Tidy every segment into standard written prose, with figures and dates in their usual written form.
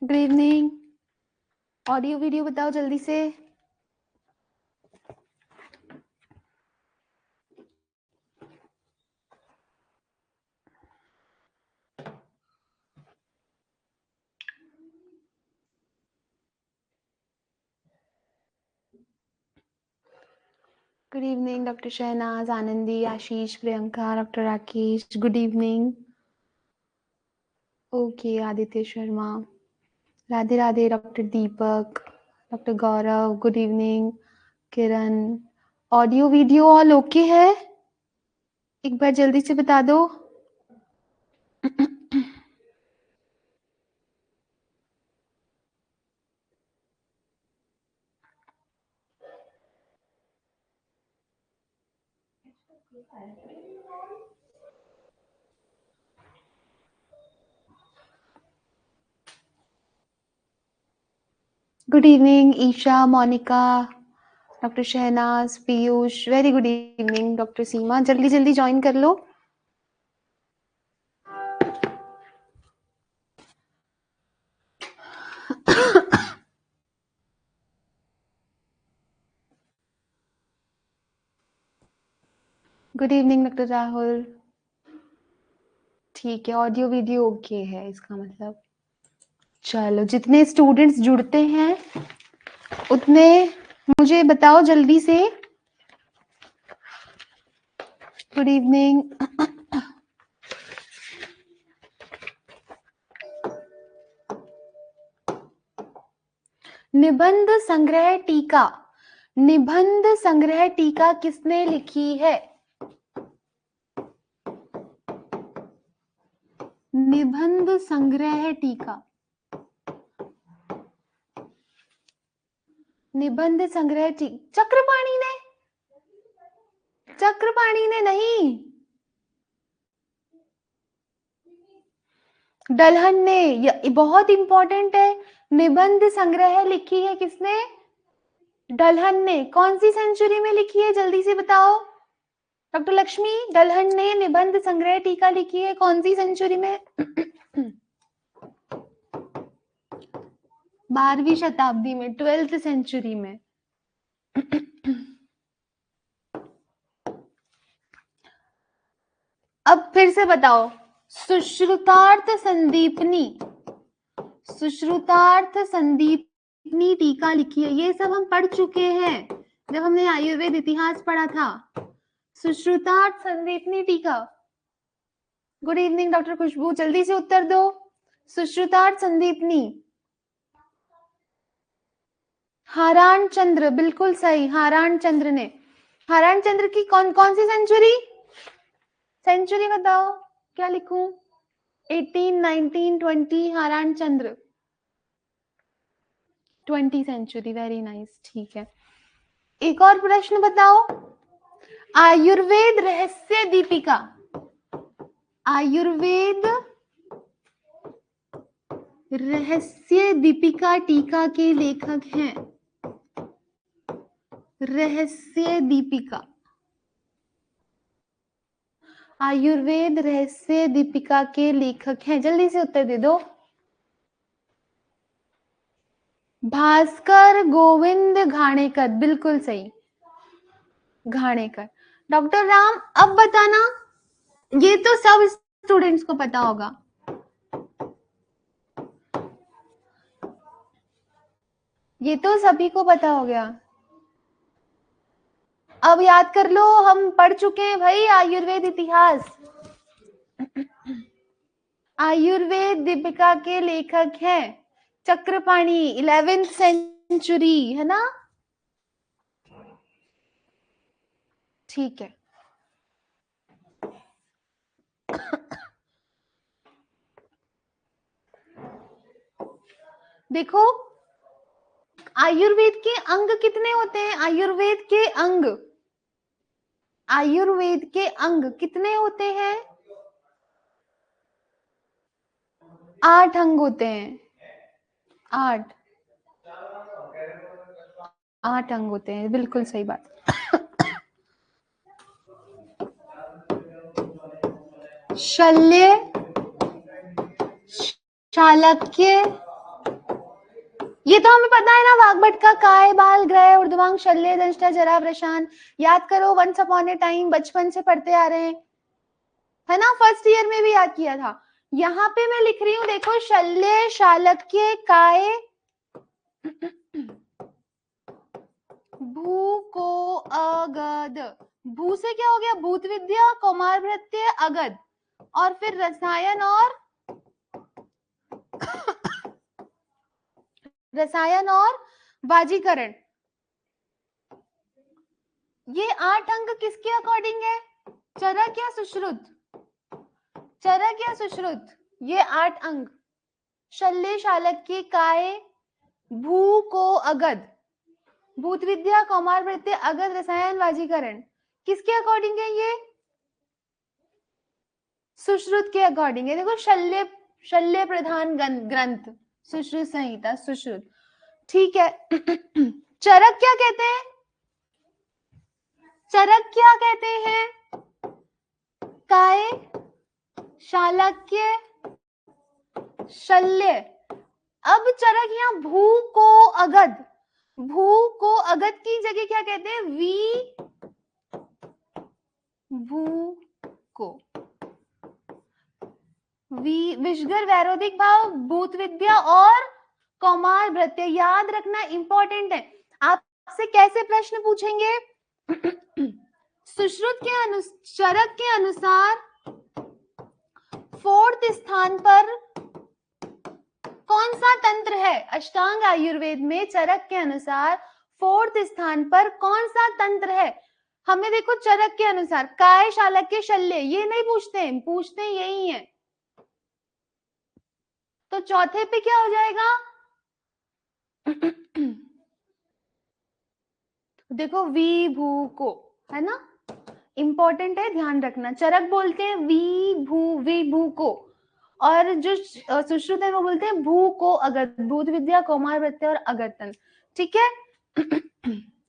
Good evening. Audio video बताओ जल्दी से। Good evening doctor Shahnaz, Anandi, Ashish, Priyanka, doctor Rakesh. Good evening. Okay, Aditya Sharma, Radhe Radhe. Doctor Deepak, doctor Gaurav, good evening. Kiran, audio video all okay है? एक बार जल्दी से बता दो। Good evening Isha, Monika, doctor Shahnaz, Piyush, very good evening. Doctor Seema, जल्दी जल्दी ज्वाइन कर लो। Good evening doctor Rahul. ठीक है, ऑडियो वीडियो ओके है इसका मतलब। चलो, जितने स्टूडेंट्स जुड़ते हैं उतने मुझे बताओ जल्दी से। Good evening. निबंध संग्रह टीका, निबंध संग्रह टीका किसने लिखी है? निबंध संग्रह टीका, निबंध संग्रह चक्रपाणी ने, चक्रपाणी ने नहीं, डलहन ने। ये बहुत इंपॉर्टेंट है। निबंध संग्रह लिखी है किसने? डलहन ने। कौन सी सेंचुरी में लिखी है जल्दी से बताओ। डॉक्टर लक्ष्मी, डलहन ने निबंध संग्रह टीका लिखी है कौन सी सेंचुरी में? 12वीं शताब्दी में, 12th सेंचुरी में। अब फिर से बताओ। सुश्रुतार्थ संदीपनी, सुश्रुतार्थ संदीपनी टीका लिखी है। ये सब हम पढ़ चुके हैं जब हमने आयुर्वेद इतिहास पढ़ा था। सुश्रुतार्थ संदीपनी टीका। गुड इवनिंग डॉक्टर खुशबू, जल्दी से उत्तर दो। सुश्रुतार्थ संदीपनी, हारान चंद्र, बिल्कुल सही, हारान चंद्र ने। हारान चंद्र की कौन कौन सी सेंचुरी? सेंचुरी बताओ, क्या लिखूं? 18, 19, 20? हारान चंद्र 20 सेंचुरी। वेरी नाइस, ठीक है। एक और प्रश्न बताओ। आयुर्वेद रहस्य दीपिका, आयुर्वेद रहस्य दीपिका टीका के लेखक हैं। रहस्य दीपिका, आयुर्वेद रहस्य दीपिका के लेखक हैं। जल्दी से उत्तर दे दो। भास्कर गोविंद घाणेकर, बिल्कुल सही, घाणेकर। डॉक्टर राम, अब बताना, ये तो सब स्टूडेंट्स को पता होगा। ये तो सभी को पता हो गया। अब याद कर लो, हम पढ़ चुके हैं भाई आयुर्वेद इतिहास। आयुर्वेद दीपिका के लेखक हैं चक्रपाणी, 11th सेंचुरी, है ना? ठीक है। देखो, आयुर्वेद के अंग कितने होते हैं? आयुर्वेद के अंग, आयुर्वेद के अंग कितने होते हैं? 8 अंग होते हैं। 8 अंग होते हैं, बिल्कुल सही बात। शल्य, शालक्य, ये तो हमें पता है ना, वाग्भट का काय बाल ग्रह ऊर्ध्वांग शल्य दंष्टा जरा वृषान, याद करो, वंस अपॉन ए टाइम बचपन से पढ़ते आ रहे हैं, है ना, फर्स्ट ईयर में भी याद किया था। यहाँ पे मैं लिख रही हूँ, देखो, शल्य शालक्य काय भू को अगध, भू से क्या हो गया, भूत विद्या, कौमार भृत्य, अगध, और फिर रसायन और रसायन और वाजीकरण। ये 8 अंक किसके अकॉर्डिंग है, चरक या सुश्रुत, चरक या सुश्रुत, ये 8 अंक, शल्य शालक्य काय भू को अगध, भूत विद्या, कौमार भृत्य, अगध, रसायन, वाजीकरण, किसके अकॉर्डिंग है ये, सुश्रुत के अकॉर्डिंग है। देखो, शल्य शल्य प्रधान ग्रंथ सुश्रुत संहिता, सुश्रुत, ठीक है। चरक क्या कहते हैं, चरक क्या कहते हैं, काय शालक्य शल्य। अब चरक यहाँ भू को अगध, भू को अगध की जगह क्या कहते हैं, वी भू को, विषगर वैरोधिक भाव, भूत विद्या और कौमार भृत्य, याद रखना इंपॉर्टेंट है। आपसे कैसे प्रश्न पूछेंगे, सुश्रुत के चरक के अनुसार 4th स्थान पर कौन सा तंत्र है, अष्टांग आयुर्वेद में चरक के अनुसार 4th स्थान पर कौन सा तंत्र है। हमें देखो, चरक के अनुसार काय शालक्य शल्य, ये नहीं पूछते यही है, तो चौथे पे क्या हो जाएगा, देखो, वी भू को, है ना, इंपॉर्टेंट है, ध्यान रखना। चरक बोलते हैं वी भू को, और जो सुश्रुत है वो बोलते हैं भू को अगध, भूत विद्या, कौमार भृत्य और अगतन, ठीक है।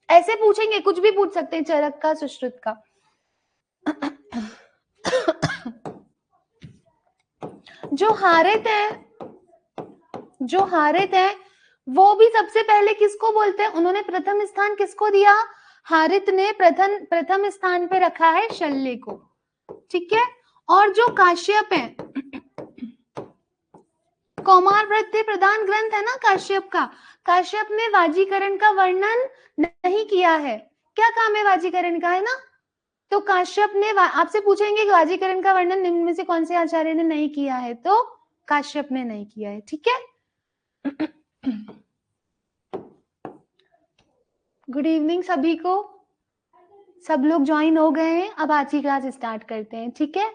ऐसे पूछेंगे, कुछ भी पूछ सकते हैं चरक का, सुश्रुत का। जो हारित है वो भी सबसे पहले किसको बोलते हैं, उन्होंने प्रथम स्थान किसको दिया, हारित ने प्रथम स्थान पे रखा है शल्य को, ठीक है। और जो काश्यप है, कौमार भृत्य प्रधान ग्रंथ है ना काश्यप का, काश्यप ने वाजीकरण का वर्णन नहीं किया है, क्या काम है वाजीकरण का, है ना, तो काश्यप ने, आपसे पूछेंगे कि वाजीकरण का वर्णन निम्न में से कौन से आचार्य ने नहीं किया है, तो काश्यप ने नहीं किया है, ठीक है। गुड इवनिंग सभी को, सब लोग ज्वाइन हो गए हैं, अब आज की क्लास स्टार्ट करते हैं, ठीक है।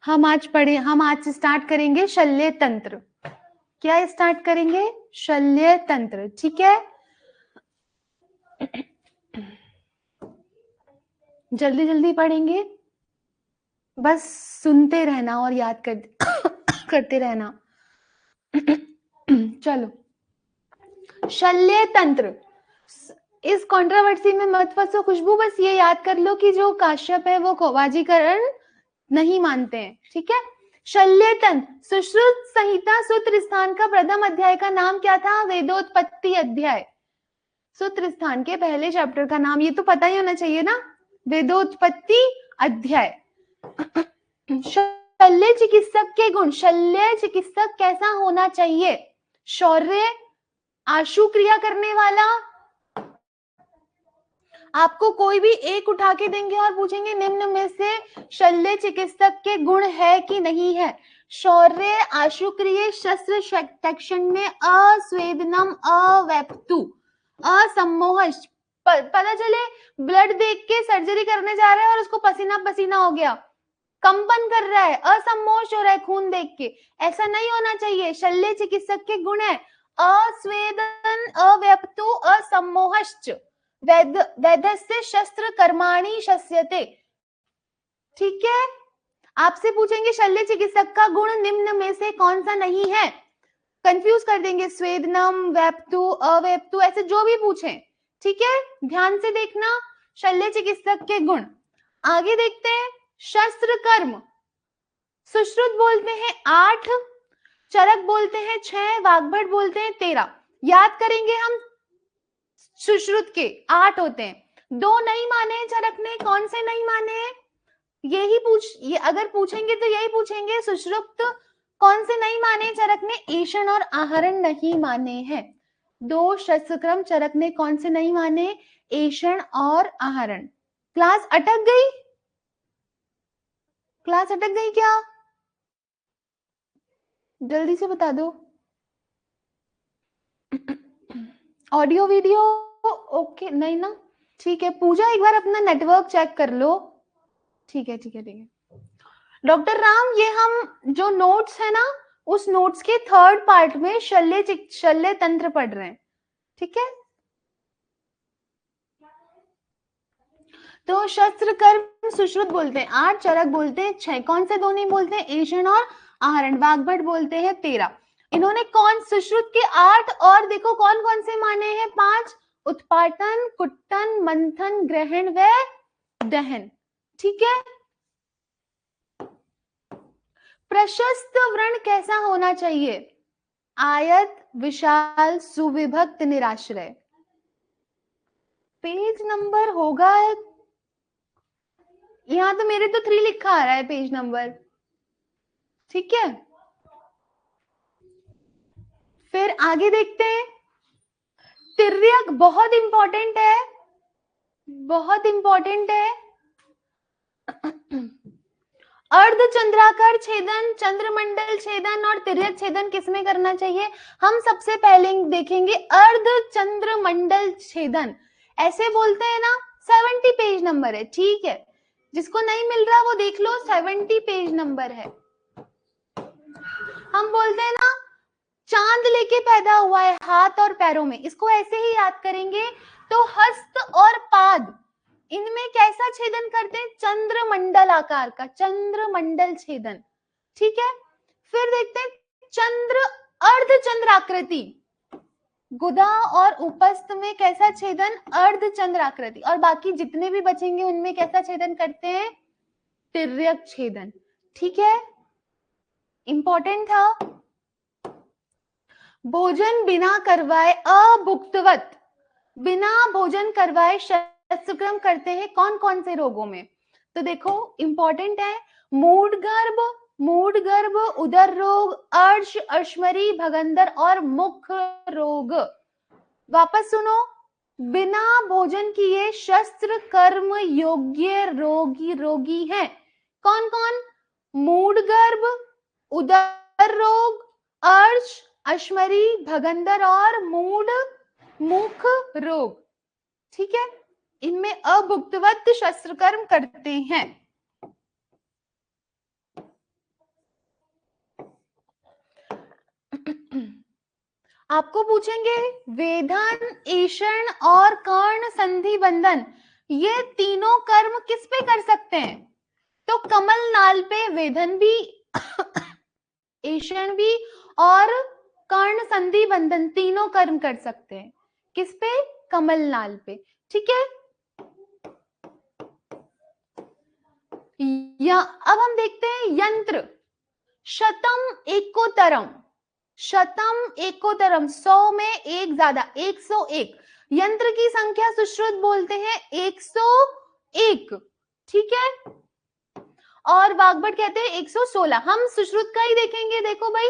हम आज स्टार्ट करेंगे शल्य तंत्र, क्या स्टार्ट करेंगे, शल्य तंत्र, ठीक है। जल्दी जल्दी पढ़ेंगे, बस सुनते रहना और याद करते रहना। चलो, शल्य तंत्र, इस कंट्रोवर्सी में मत फंसो खुशबू, बस ये याद कर लो कि जो काश्यप है वो वाजीकरण नहीं मानते हैं, ठीक है। शल्य तंत्र, सुश्रुत संहिता सूत्र स्थान का प्रथम अध्याय का नाम क्या था, वेदोत्पत्ति अध्याय, सूत्र स्थान के पहले चैप्टर का नाम, ये तो पता ही होना चाहिए ना, वेदोत्पत्ति अध्याय। शल्य चिकित्सक के गुण, शल्य चिकित्सक कैसा होना चाहिए, शौर्य, आशु क्रिया करने वाला, आपको कोई भी एक उठा के देंगे और पूछेंगे निम्न में से शल्य चिकित्सक के गुण है कि नहीं है, शौर्य, आशुक्रिय, शस्त्र तक्षण्य, अस्वेदनम, अवेप्तु, असम्मोह, पता चले ब्लड देख के सर्जरी करने जा रहा है और उसको पसीना पसीना हो गया, कंपन कर रहा है, असम्मोश हो रहा है खून देख के, ऐसा नहीं होना चाहिए। शल्य चिकित्सक के गुण है अस्वेदन, अव्यप्तु, असम्मोहश्च, वैधस्य शस्त्र कर्माणि शस्यते, ठीक है। आपसे पूछेंगे शल्य चिकित्सक का गुण निम्न में से कौन सा नहीं है, कंफ्यूज कर देंगे, स्वेदनम, वेप्तु, अवेप्तु, ऐसे जो भी पूछें, ठीक है, ध्यान से देखना। शल्य चिकित्सक के गुण, आगे देखते हैं। शस्त्र कर्म, सुश्रुत बोलते हैं 8, चरक बोलते हैं 6, वाग्भट बोलते हैं 13। याद करेंगे हम, सुश्रुत के 8 होते हैं। 2 नहीं माने चरक ने, कौन से नहीं माने? ये अगर पूछेंगे तो यही पूछेंगे, सुश्रुत कौन से नहीं माने चरक ने? ऐषण और आहरण नहीं माने हैं। 2 शस्त्रक्रम चरक ने कौन से नहीं माने? ऐषण और आहरण। क्लास अटक गई? क्लास अटक गई क्या? जल्दी से बता दो। ऑडियो वीडियो ओके नहीं ना? ठीक है, पूजा एक बार अपना नेटवर्क चेक कर लो। ठीक है ठीक है ठीक है। डॉक्टर राम, ये हम जो नोट्स है ना, उस नोट्स के 3rd पार्ट में शल्य तंत्र पढ़ रहे हैं, ठीक है? तो शस्त्र कर्म सुश्रुत बोलते हैं 8, चरक बोलते हैं 6, कौन से 2 नहीं बोलते हैं? ऐषण और आहरण। वाग्भट बोलते हैं 13। इन्होंने कौन सुश्रुत के 8 और देखो कौन कौन से माने हैं? 5, उत्पाटन, कुट्टन, मंथन, ग्रहण व दहन, ठीक है? प्रशस्त व्रण कैसा होना चाहिए? आयत, विशाल, सुविभक्त, निराश्रय। पेज नंबर होगा, यहाँ तो मेरे तो 3 लिखा आ रहा है पेज नंबर, ठीक है? फिर आगे देखते हैं। तिर्यक बहुत इंपॉर्टेंट है, बहुत इंपॉर्टेंट है। अर्धचंद्राकार छेदन, चंद्रमंडल छेदन और तिर्यक छेदन किसमें करना चाहिए? हम सबसे पहले देखेंगे अर्धचंद्रमंडल छेदन। ऐसे बोलते हैं ना, 70 पेज नंबर है, ठीक है? जिसको नहीं मिल रहा वो देख लो, 70 पेज नंबर है। हम बोलते हैं ना, चांद लेके पैदा हुआ है हाथ और पैरों में, इसको ऐसे ही याद करेंगे। तो हस्त और पाद, इनमें कैसा छेदन करते हैं? चंद्रमंडल आकार का, चंद्रमंडल छेदन, ठीक है? फिर देखते हैं चंद्र अर्धचंद्राकृति, गुदा और उपस्थ में कैसा छेदन? अर्धचंद्राकृति। और बाकी जितने भी बचेंगे उनमें कैसा छेदन करते हैं? तिर्यक छेदन, ठीक है? इंपॉर्टेंट था। भोजन बिना करवाए अभुक्तवत, बिना भोजन करवाए शस्त्रक्रम करते हैं कौन कौन से रोगों में? तो देखो इंपॉर्टेंट है, मूढ़ गर्भ, उदर रोग, अर्श, अश्मरी, भगंदर और मुख रोग। वापस सुनो, बिना भोजन किए शस्त्र कर्म योग्य रोगी हैं कौन कौन? मूढ़ गर्भ, उदर रोग, अर्श, अश्मरी, भगंदर और मुख रोग, ठीक है? इनमें अभुक्तवत शस्त्र कर्म करते हैं। आपको पूछेंगे वेधन, ऐषण और कर्ण संधि बंधन, ये तीनों कर्म किस पे कर सकते हैं? तो कमल नाल पे वेधन भी, ऐषण भी और कर्ण संधि बंधन तीनों कर्म कर सकते हैं। किस पे? कमल नाल पे, ठीक है? या अब हम देखते हैं यंत्र। शतम एकोतरम, शतम एकोतरम, 100 में एक ज्यादा, 101। यंत्र की संख्या सुश्रुत बोलते हैं 101, ठीक है? और वाग्भट कहते हैं 116। हम सुश्रुत का ही देखेंगे, देखो भाई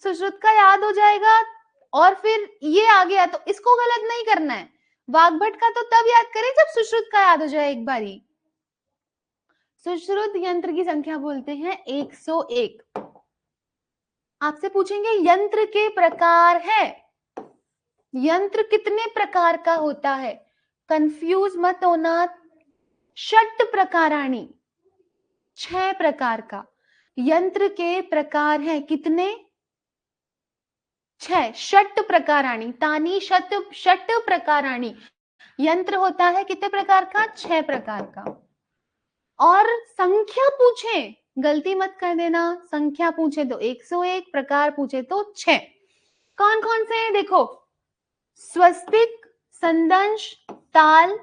सुश्रुत का याद हो जाएगा और फिर ये आ गया तो इसको गलत नहीं करना है। वाग्भट का तो तब याद करें जब सुश्रुत का याद हो जाए एक बारी। सुश्रुत यंत्र की संख्या बोलते हैं 101। आपसे पूछेंगे यंत्र के प्रकार है, यंत्र कितने प्रकार का होता है? कंफ्यूज मत होना, षट प्रकाराणी, 6 प्रकार का यंत्र के प्रकार है। कितने? 6। षट प्रकाराणी, तानी षट प्रकाराणी यंत्र होता है कितने प्रकार का? 6 प्रकार का। और संख्या पूछे, गलती मत कर देना, संख्या पूछे तो 101, प्रकार पूछे तो 6। कौन कौन से हैं देखो, स्वस्तिक, संदंश, ताल,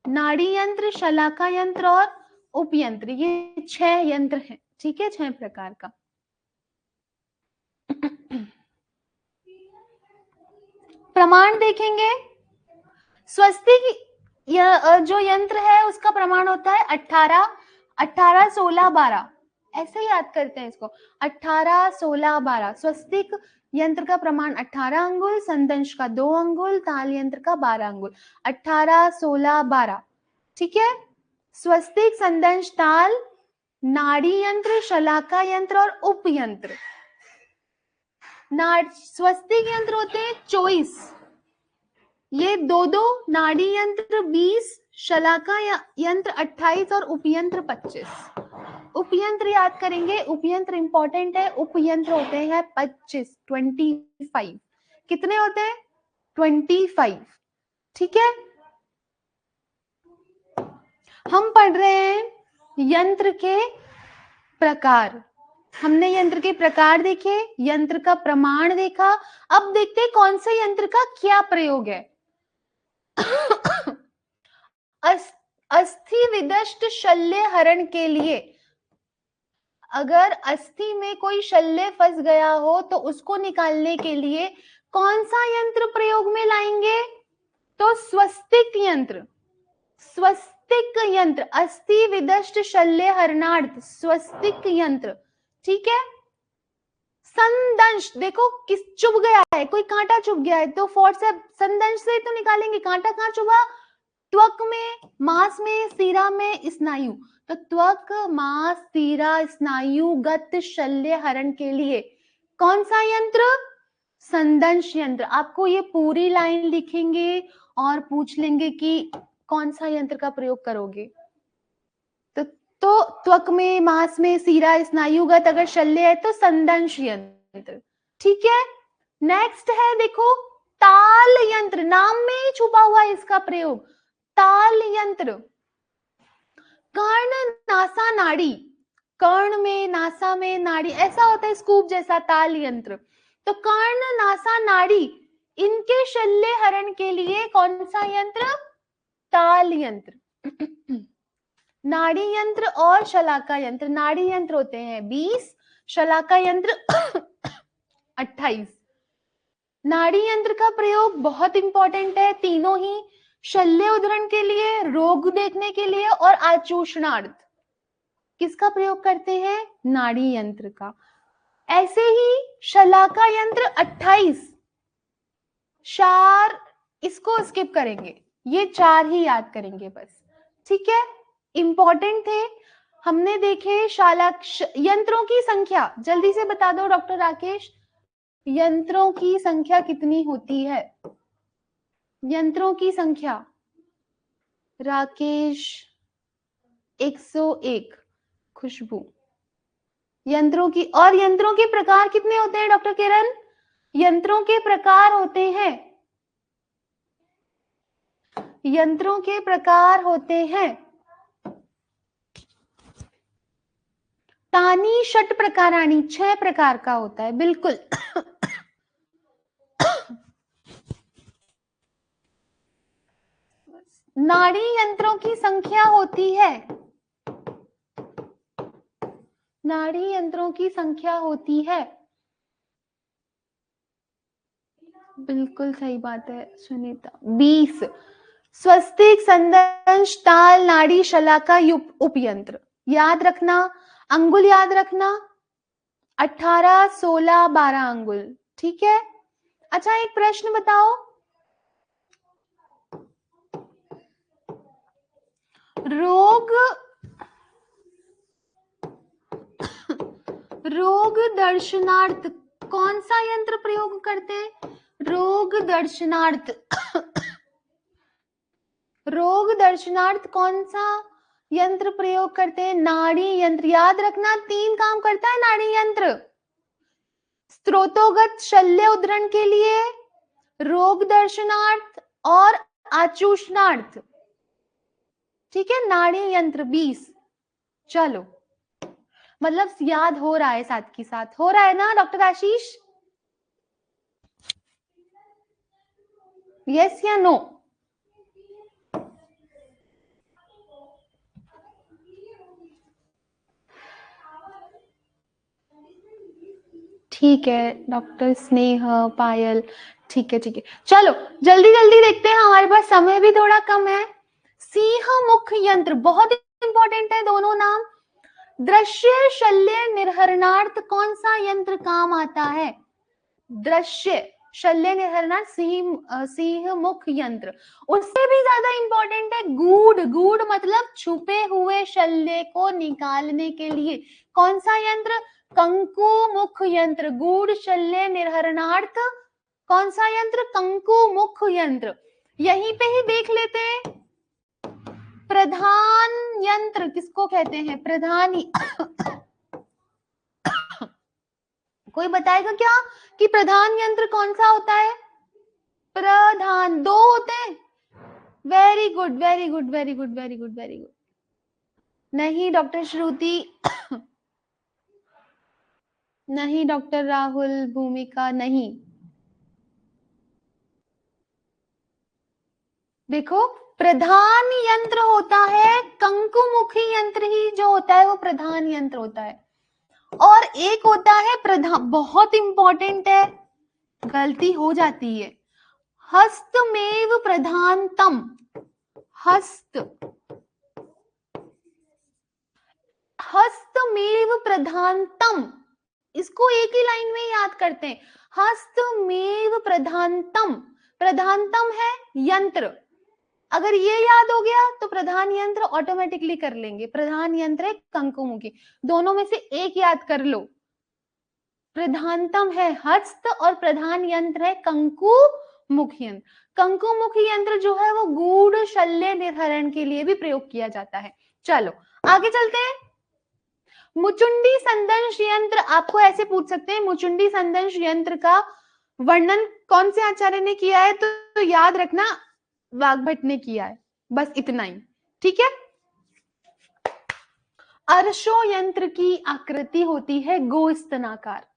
नाड़ी यंत्र, शलाका यंत्र और उपयंत्र, ये 6 यंत्र हैं, ठीक है? 6 प्रकार का। प्रमाण देखेंगे, स्वस्तिक जो यंत्र है उसका प्रमाण होता है 18, 18, 16, 12, ऐसे याद करते हैं इसको, 18, 16, 12। स्वस्तिक यंत्र का प्रमाण 18 अंगुल, संदंश का 2 अंगुल, ताल यंत्र का 12 अंगुल, 18, 16, 12। ठीक है, स्वस्तिक, संदंश, ताल, नाड़ी यंत्र, शलाका यंत्र और उपयंत्र। स्वस्तिक यंत्र होते हैं 24, ये दो, नाड़ी यंत्र 20, शलाका यंत्र 28 और उपयंत्र 25। उपयंत्र याद करेंगे, उपयंत्र इंपॉर्टेंट है, उपयंत्र होते हैं 25, 25। कितने होते हैं? 25। ठीक है, हम पढ़ रहे हैं यंत्र के प्रकार। हमने यंत्र के प्रकार देखे, यंत्र का प्रमाण देखा। अब देखते हैं कौन से यंत्र का क्या प्रयोग है। अस्थि विदष्ट शल्य हरण के लिए, अगर अस्थि में कोई शल्य फंस गया हो तो उसको निकालने के लिए कौन सा यंत्र प्रयोग में लाएंगे? तो स्वस्तिक यंत्र, स्वस्तिक यंत्र, अस्थि विदष्ट शल्य हरणार्थ स्वस्तिक यंत्र। ठीक है, संदंश, देखो किस चुभ गया है, कोई कांटा चुभ गया है तो फोर्सेप संदंश से तो निकालेंगे। कांटा कहाँ चुभा? त्वक में, मांस में, सीरा में, स्नायु। तो त्वक, मांस, सीरा, स्नायुगत शल्य हरण के लिए कौन सा यंत्र? संदंश यंत्र। आपको ये पूरी लाइन लिखेंगे और पूछ लेंगे कि कौन सा यंत्र का प्रयोग करोगे। तो त्वक में, मांस में, सीरा, स्नायुगत अगर शल्य है तो संदंश यंत्र। ठीक है, नेक्स्ट है देखो ताल यंत्र, नाम में ही छुपा हुआ है इसका प्रयोग। ताल यंत्र, कर्ण, नासा, नाड़ी, कर्ण में, नासा में, नाड़ी, ऐसा होता है स्कूप जैसा ताल यंत्र। तो कर्ण, नासा, नाड़ी, इनके शल्य हरण के लिए कौन सा यंत्र? ताल यंत्र। नाड़ी यंत्र और शलाका यंत्र, नाड़ी यंत्र होते हैं 20, शलाका यंत्र 28। नाड़ी यंत्र का प्रयोग बहुत इंपॉर्टेंट है, तीनों ही शल्य उद्धरण के लिए, रोग देखने के लिए और आचूषणार्थ। किसका प्रयोग करते हैं? नाड़ी यंत्र का। ऐसे ही शलाका यंत्र 28, 4, इसको स्किप करेंगे, ये 4 ही याद करेंगे बस। ठीक है, इंपॉर्टेंट थे। हमने देखे शालक यंत्रों की संख्या, जल्दी से बता दो डॉक्टर राकेश, यंत्रों की संख्या कितनी होती है? यंत्रों की संख्या राकेश 101, खुशबू। यंत्रों की, और यंत्रों के प्रकार कितने होते हैं डॉक्टर किरण? यंत्रों के प्रकार होते हैं, यंत्रों के प्रकार होते हैं तानी षट प्रकाराणी, 6 प्रकार का होता है, बिल्कुल। नाड़ी यंत्रों की संख्या होती है, नाड़ी यंत्रों की संख्या होती है, बिल्कुल सही बात है सुनीता, 20। स्वस्तिक, संदंश, ताल, नाड़ी, शलाका, उपयंत्र याद रखना, अंगुल याद रखना, 18, 16, 12 अंगुल। ठीक है, अच्छा एक प्रश्न बताओ, रोग दर्शनार्थ कौन सा यंत्र प्रयोग करते हैं? रोग दर्शनार्थ, रोग दर्शनार्थ कौन सा यंत्र प्रयोग करते हैं? नाड़ी यंत्र। याद रखना 3 काम करता है नाड़ी यंत्र, स्त्रोतोगत शल्य उद्धरण के लिए, रोग दर्शनार्थ और आचूषणार्थ। ठीक है, नाड़ी यंत्र 20। चलो, मतलब याद हो रहा है, साथ के साथ हो रहा है ना डॉक्टर आशीष? यस या नो? ठीक है डॉक्टर स्नेह पायल, ठीक है ठीक है। चलो जल्दी जल्दी देखते हैं, हमारे पास समय भी थोड़ा कम है। सिंह मुख यंत्र बहुत इंपॉर्टेंट है दोनों नाम। दृश्य शल्य निर्हरणार्थ कौन सा यंत्र काम आता है? दृश्य शल्य निर्हरणार्थ सिंह मुख यंत्र। उससे भी ज्यादा इंपॉर्टेंट है गूढ़। गूढ़ मतलब छुपे हुए शल्य को निकालने के लिए कौन सा यंत्र? कंकु मुख यंत्र। गूढ़ शल्य निर्हरणार्थ कौन सा यंत्र? कंकु मुख यंत्र। यहीं पे ही देख लेते हैं प्रधान यंत्र किसको कहते हैं? प्रधान कोई बताएगा क्या कि प्रधान यंत्र कौन सा होता है? प्रधान दो होते हैं। Very good very good very good very good very good. नहीं डॉक्टर श्रुति नहीं डॉक्टर राहुल, भूमिका नहीं। देखो प्रधान यंत्र होता है कंकुमुखी यंत्र ही जो होता है वो प्रधान यंत्र होता है। और एक होता है प्रधान, बहुत इंपॉर्टेंट है, गलती हो जाती है, हस्तमेव प्रधानतम। हस्तमेव प्रधानतम, इसको एक ही लाइन में याद करते हैं। हस्तमेव प्रधानतम, प्रधानतम है यंत्र। अगर ये याद हो गया तो प्रधान यंत्र ऑटोमेटिकली कर लेंगे। प्रधान यंत्र है कंकुमुखी, दोनों में से एक याद कर लो। प्रधानतम है हस्त और प्रधान यंत्र है कंकुमुखी यंत्र। कंकुमुखी यंत्र जो है वो गूढ़ शल्य निर्हरण के लिए भी प्रयोग किया जाता है। चलो आगे चलते हैं। मुचुंडी संदंश यंत्र, आपको ऐसे पूछ सकते हैं मुचुंडी संदंश यंत्र का वर्णन कौन से आचार्य ने किया है? तो याद रखना वाग्भट ने किया है, बस इतना ही, ठीक है। अर्शो यंत्र की आकृति होती है गोस्तनाकार।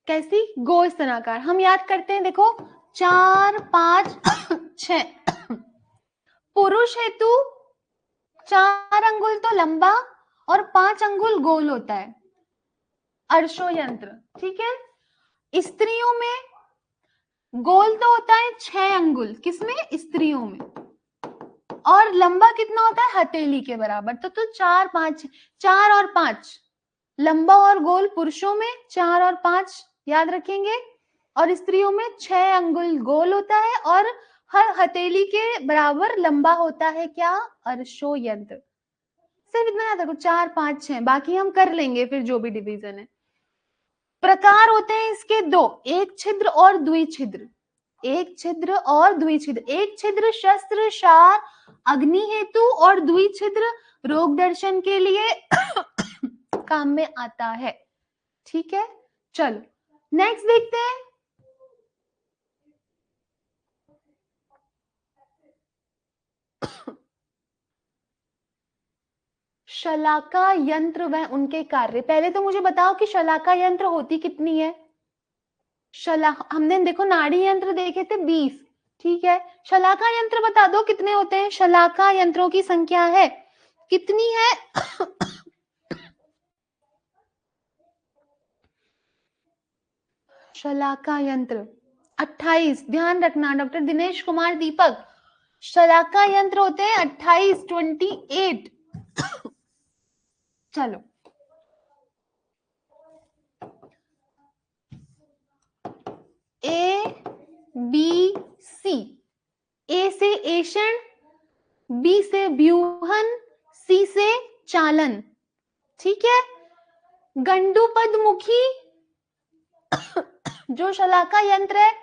कैसी? गोस्तनाकार। हम याद करते हैं, देखो 4 5 6। पुरुष हेतु 4 अंगुल तो लंबा और 5 अंगुल गोल होता है अर्शो यंत्र, ठीक है। स्त्रियों में गोल तो होता है 6 अंगुल, किसमें? स्त्रियों में। और लंबा कितना होता है? हथेली के बराबर। तो 4 5, 4 और 5 लंबा और गोल पुरुषों में, 4 और 5 याद रखेंगे। और स्त्रियों में 6 अंगुल गोल होता है और हर हथेली के बराबर लंबा होता है क्या? अर्शो यंत्र। सिर्फ इतना याद रखो, 4 5 6, बाकी हम कर लेंगे फिर जो भी डिवीजन है। प्रकार होते हैं इसके दो, एक छिद्र और द्विछिद्र। एक छिद्र और द्विछिद्र। एक छिद्र शस्त्र शार अग्नि हेतु और द्विछिद्र रोग दर्शन के लिए काम में आता है, ठीक है। चलो नेक्स्ट देखते हैं। शलाका यंत्र व उनके कार्य। पहले तो मुझे बताओ कि शलाका यंत्र होती कितनी है? हमने देखो नाड़ी यंत्र देखे थे 20, ठीक है। शलाका यंत्र बता दो कितने होते हैं? शलाका यंत्रों की संख्या है कितनी है? शलाका यंत्र 28। ध्यान रखना डॉक्टर दिनेश कुमार दीपक, शलाका यंत्र होते हैं 28, 28। चलो A B C। ए से एषण, बी से व्यूहन, सी से चालन, ठीक है। गंडूपदमुखी जो शलाका यंत्र है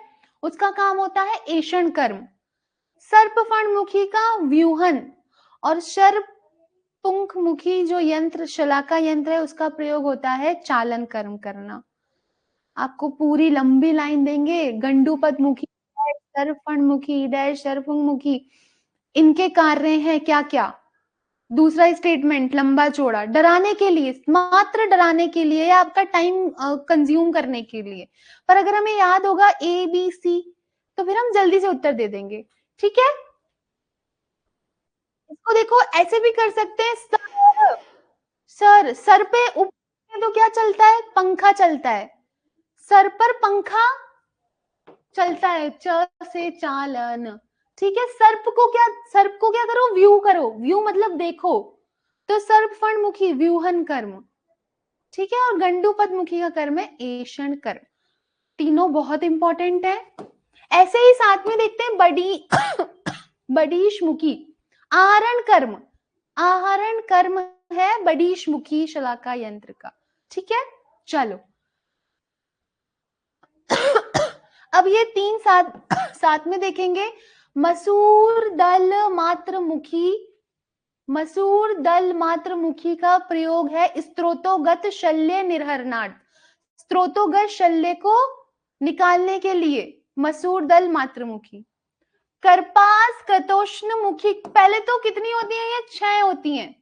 उसका काम होता है एषण कर्म। सर्पफणमुखी का व्यूहन और सर्पपुंखमुखी जो यंत्र शलाका यंत्र है उसका प्रयोग होता है चालन कर्म करना। आपको पूरी लंबी लाइन देंगे, गंडूपदमुखी, सर्पफणमुखी, सर्पमुखी, इनके कार्य हैं क्या क्या। दूसरा स्टेटमेंट लंबा चौड़ा, डराने के लिए, मात्र डराने के लिए या आपका टाइम कंज्यूम करने के लिए। पर अगर हमें याद होगा ए बी सी तो फिर हम जल्दी से उत्तर दे देंगे, ठीक है। इसको देखो ऐसे भी कर सकते हैं, सर, सर पे तो क्या चलता है, पंखा चलता है, सर पर पंखा चलता है, च से चालन, ठीक है। सर्प को क्या करो, व्यू करो, व्यू मतलब देखो, तो सर्प फणमुखी व्यूहन कर्म, ठीक है। और गंडूपद मुखी का कर्म है एषण कर्म। तीनों बहुत इंपॉर्टेंट है। ऐसे ही साथ में देखते हैं बड़ी बडीश मुखी, आहरण कर्म, आहरण कर्म है बडीश मुखी शलाका यंत्र का, ठीक है। चलो अब ये तीन साथ में देखेंगे। मसूर दल मात्र मुखी, मसूर दल मात्र मुखी का प्रयोग है स्त्रोतोगत शल्य निर्हरणार्थ, स्त्रोतोगत शल्य को निकालने के लिए मसूर दल मात्र मुखी। करपास कृतोष्ण मुखी, पहले तो कितनी होती है, ये 6 होती हैं,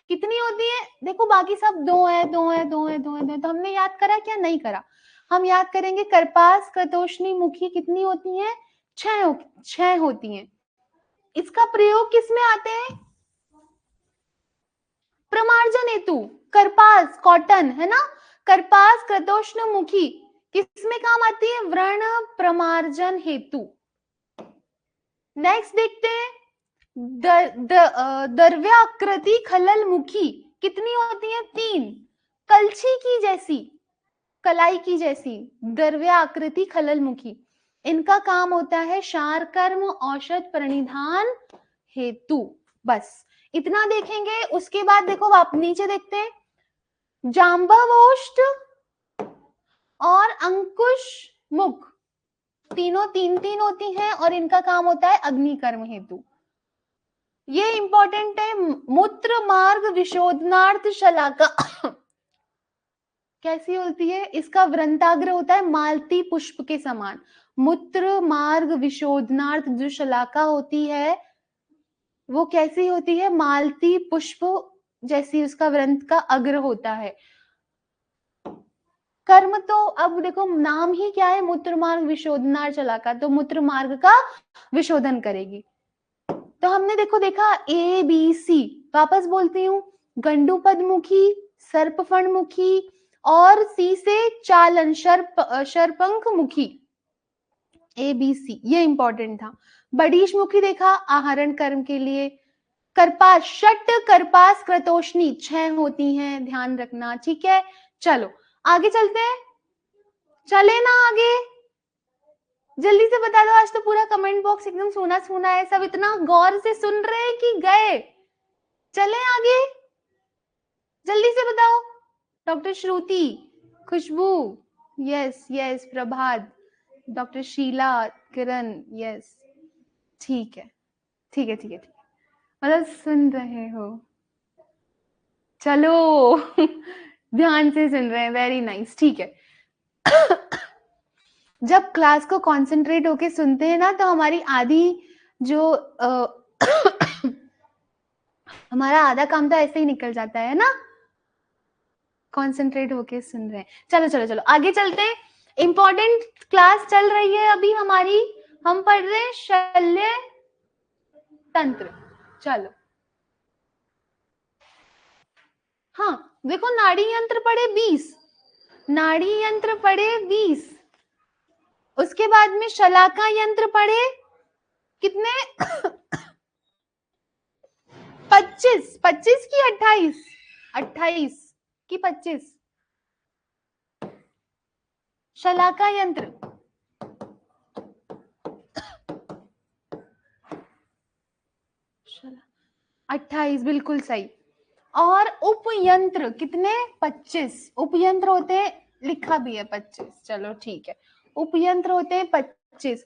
कितनी होती है देखो, बाकी सब 2 है 2 है 2 है 2 है 2, तो हमने याद करा क्या, नहीं करा, हम याद करेंगे। करपास कृतोष्णी मुखी कितनी होती है, 6 होती हैं। इसका प्रयोग किसमें आते हैं, प्रमार्जन हेतु। करपास कॉटन है ना, करपास कृतोष्ण मुखी किसमें काम आती है, व्रण प्रमार्जन हेतु। नेक्स्ट देखते हैं द्रव्याकृति खलल मुखी, कितनी होती है, 3, कलछी की जैसी, कलाई की जैसी, द्रव्याकृति खलल मुखी, इनका काम होता है शार कर्म औषध प्रणिधान हेतु। बस इतना देखेंगे। उसके बाद देखो आप नीचे देखते हैं जांबवोष्ठ और अंकुश मुख, तीनों 3 होती हैं और इनका काम होता है अग्निकर्म हेतु। ये इंपॉर्टेंट है। मूत्र मार्ग विशोधनार्थ शलाका कैसी होती है, इसका वृंताग्र होता है मालती पुष्प के समान। मूत्र मार्ग विशोधनार्थ जो शलाका होती है वो कैसी होती है, मालती पुष्प जैसी, उसका वृंत का अग्र होता है। कर्म तो अब देखो नाम ही क्या है, मूत्र मार्ग विशोधनार्थ शलाका, तो मूत्र मार्ग का विशोधन करेगी। तो हमने देखा ए बी सी, वापस बोलती हूँ, गंडूपदमुखी, सर्पफणमुखी और सी से चालन शरपंख मुखी, ए बी सी, ये इंपॉर्टेंट था। बडीश मुखी देखा आहरण कर्म के लिए। करपास, षट करपास कृतोष्णी 6 होती हैं, ध्यान रखना, ठीक है। चलो आगे चलते हैं, चले ना आगे, जल्दी से बता दो। आज तो पूरा कमेंट बॉक्स एकदम सोना सोना है, सब इतना गौर से सुन रहे हैं कि गए, चले आगे, जल्दी से बताओ। डॉक्टर श्रुति, खुशबू, यस यस, प्रभात, डॉक्टर शीला, किरण, यस, ठीक है ठीक है ठीक है ठीक है, मतलब सुन रहे हो, चलो ध्यान से सुन रहे हैं, वेरी नाइस, ठीक है। जब क्लास को कंसंट्रेट होके सुनते हैं ना तो हमारी आधी जो हमारा आधा काम तो ऐसे ही निकल जाता है ना, कंसंट्रेट होके सुन रहे हैं। चलो चलो चलो आगे चलते हैं, इंपॉर्टेंट क्लास चल रही है अभी हमारी, हम पढ़ रहे हैं शल्य तंत्र। चलो हाँ देखो, नाड़ी यंत्र पढ़े 20, नाड़ी यंत्र पढ़े 20, उसके बाद में शलाका यंत्र पढ़े कितने 25, 25 की 28, 28 की 25, शलाका यंत्र 28, बिल्कुल सही। और उपयंत्र कितने, 25, उपयंत्र होते हैं, लिखा भी है 25, चलो ठीक है, उपयंत्र होते हैं 25।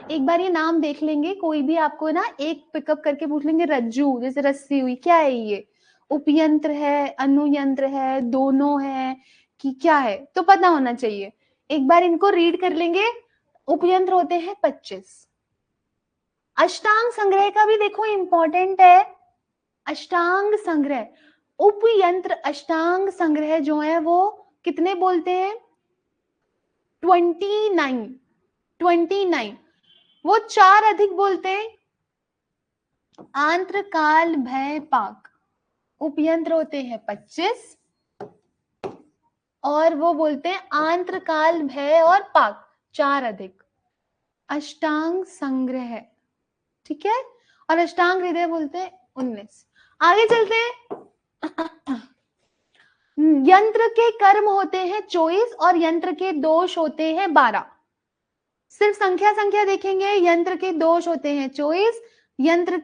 एक बार ये नाम देख लेंगे, कोई भी आपको ना एक पिकअप करके पूछ लेंगे, रज्जू जैसे रस्सी हुई, क्या है ये, उपयंत्र है, अनुयंत्र है, दोनों है कि क्या है, तो पता होना चाहिए। एक बार इनको रीड कर लेंगे। उपयंत्र होते हैं 25। अष्टांग संग्रह का भी देखो इंपॉर्टेंट है, अष्टांग संग्रह, उपयंत्र अष्टांग संग्रह जो है वो कितने बोलते हैं, 29, वो 4 अधिक बोलते हैं, आंत्र काल भय पाक, उपयंत्र होते हैं 25, और वो बोलते हैं आंत्रकाल, भय और पाक 4 अधिक। अष्टांग संग्रह, ठीक है, और अष्टांग हृदय बोलते हैं 19। आगे चलते हैं। यंत्र के कर्म होते हैं 24 और यंत्र के दोष होते हैं 12। सिर्फ संख्या देखेंगे, यंत्र के दोष होते हैं 24, यंत्र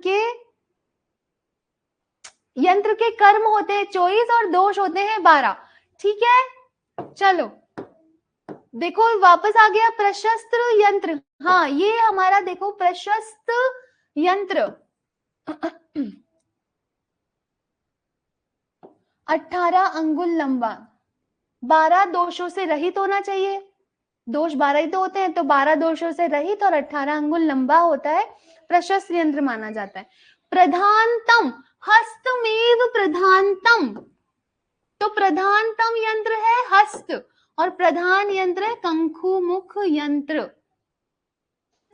के कर्म होते हैं 24 और दोष होते हैं 12। ठीक है, चलो देखो वापस आ गया प्रशस्त्र यंत्र। हाँ, ये हमारा देखो प्रशस्त यंत्र 18 अंगुल लंबा, 12 दोषों से रहित होना चाहिए। दोष 12 ही तो होते हैं, तो 12 दोषों से रहित और 18 अंगुल लंबा होता है, प्रशस्त यंत्र माना जाता है। प्रधानतम, हस्तमेव प्रधानतम, तो प्रधानतम यंत्र है हस्त और प्रधान यंत्र है कंखु मुख यंत्र।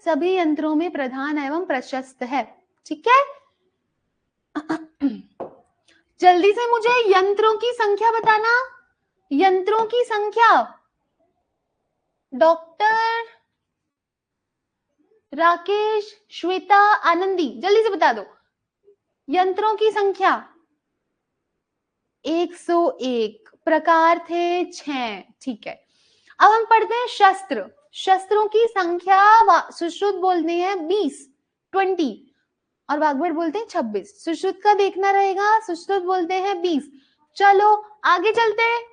सभी यंत्रों में प्रधान एवं प्रशस्त है। ठीक है, जल्दी से मुझे यंत्रों की संख्या बताना, यंत्रों की संख्या। डॉक्टर राकेश, श्वेता, आनंदी, जल्दी से बता दो यंत्रों की संख्या। 101 प्रकार थे 6। ठीक है, अब हम पढ़ते हैं शस्त्र। शस्त्रों की संख्या सुश्रुत बोलते हैं 20 और वाग्भट बोलते हैं 26। सुश्रुत का देखना रहेगा, सुश्रुत बोलते हैं 20। चलो आगे चलते हैं।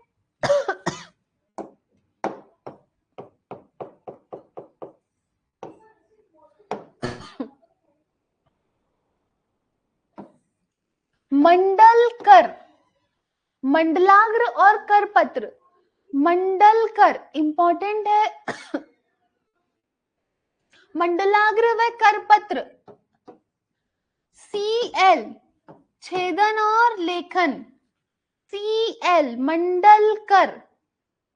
मंडल कर, मंडलाग्र और करपत्र। मंडल कर इंपॉर्टेंट है। मंडलाग्र व करपत्र, CL छेदन और लेखन, CL मंडल कर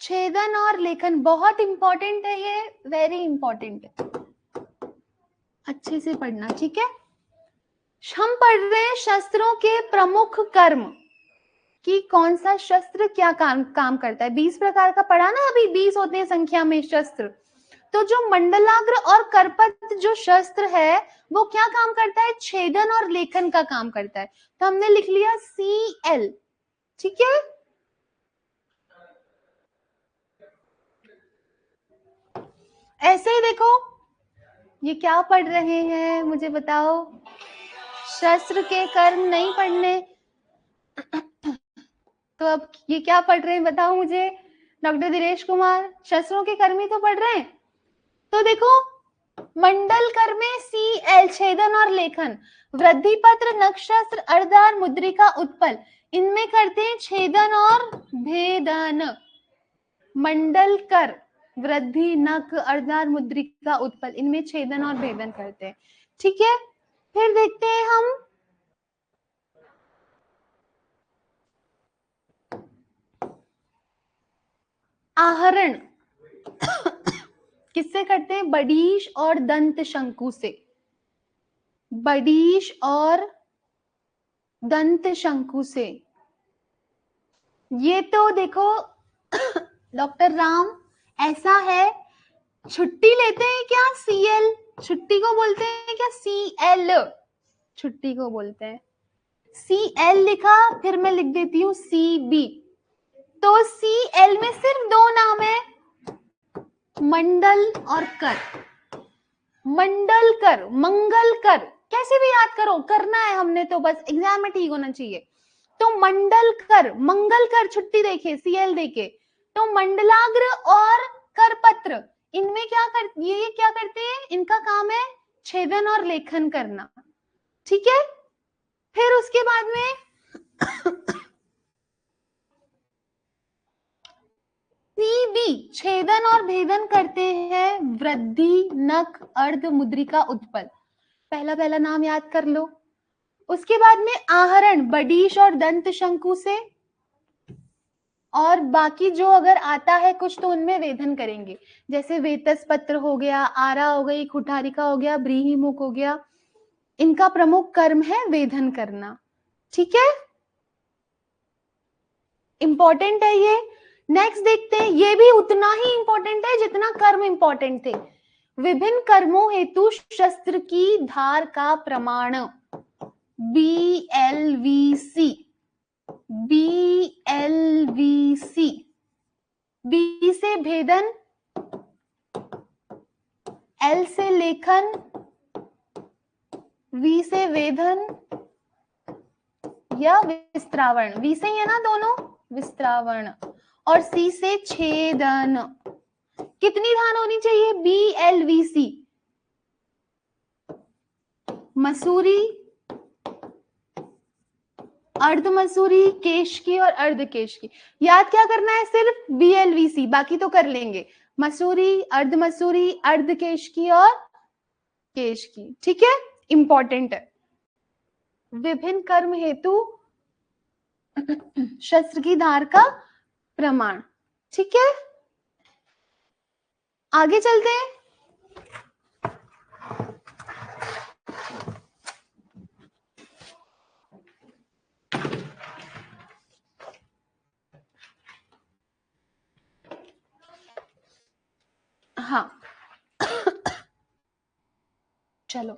छेदन और लेखन बहुत इंपॉर्टेंट है, ये वेरी इंपॉर्टेंट है, अच्छे से पढ़ना। ठीक है, हम पढ़ रहे हैं शस्त्रों के प्रमुख कर्म कि कौन सा शस्त्र क्या काम करता है। 20 प्रकार का पढ़ा ना अभी, 20 होते हैं संख्या में शस्त्र। तो जो मंडलाग्र और करपत्र जो शस्त्र है वो क्या काम करता है, छेदन और लेखन का काम करता है। तो हमने लिख लिया CL। ठीक है, ऐसे ही देखो ये क्या पढ़ रहे हैं मुझे बताओ, शस्त्र के कर्म नहीं पढ़ने तो अब ये क्या पढ़ रहे हैं बताओ मुझे। डॉक्टर दिनेश कुमार, शस्त्रों के कर्म ही तो पढ़ रहे हैं। तो देखो मंडल कर में CL छेदन और लेखन, वृद्धि पत्र, नक्षत्र, अर्धार, मुद्रिका, उत्पल, इनमें करते हैं छेदन और भेदन। मंडल कर, वृद्धि, नख, अर्धार, मुद्रिका, उत्पल, इनमें छेदन और भेदन करते हैं। ठीक है, फिर देखते हैं हम आहरण किससे करते हैं, बडीश और दंत शंकु से। बडीश और दंत शंकु से। ये तो देखो डॉक्टर राम, ऐसा है, छुट्टी लेते हैं क्या, CL छुट्टी को बोलते हैं क्या, CL छुट्टी को बोलते हैं। CL लिखा, फिर मैं लिख देती हूँ CB। तो CL में सिर्फ 2 नाम है, मंडल और कर। मंडल कर, मंगल कर, कैसे भी याद करो, करना है हमने तो बस, एग्जाम में ठीक होना चाहिए। तो मंडल कर, मंगल कर छुट्टी देखे, CL देके। तो मंडलाग्र और करपत्र, इनमें ये क्या करते हैं, इनका काम है छेदन और लेखन करना। ठीक है, फिर उसके बाद में CB छेदन और भेदन करते हैं वृद्धि, नख, अर्ध, मुद्रिका, उत्पल। पहला नाम याद कर लो। उसके बाद में आहरण, बडीश और दंत शंकु से, और बाकी जो अगर आता है कुछ तो उनमें वेधन करेंगे, जैसे वेतस पत्र हो गया, आरा हो गई, कुठारिका हो गया, ब्रीहिमुख हो गया, इनका प्रमुख कर्म है वेधन करना। ठीक है, इंपॉर्टेंट है ये। नेक्स्ट देखते हैं, ये भी उतना ही इंपॉर्टेंट है जितना कर्म इंपॉर्टेंट थे। विभिन्न कर्मों हेतु शस्त्र की धार का प्रमाण, BLVC। BLVC, B से भेदन, L से लेखन, V से वेधन या विस्त्रावण। V से ही है ना दोनों, विस्त्रावण, और C से छेदन। कितनी धान होनी चाहिए? BLVC, मसूरी, अर्ध मसूरी, केश की और अर्ध केश की। याद क्या करना है? सिर्फ BLVC, बाकी तो कर लेंगे। मसूरी, अर्ध मसूरी, अर्ध केश की और केश की। ठीक है, इंपॉर्टेंट है। विभिन्न कर्म हेतु शस्त्र की धार का प्रमाण। ठीक है, आगे चलते हैं। हाँ चलो,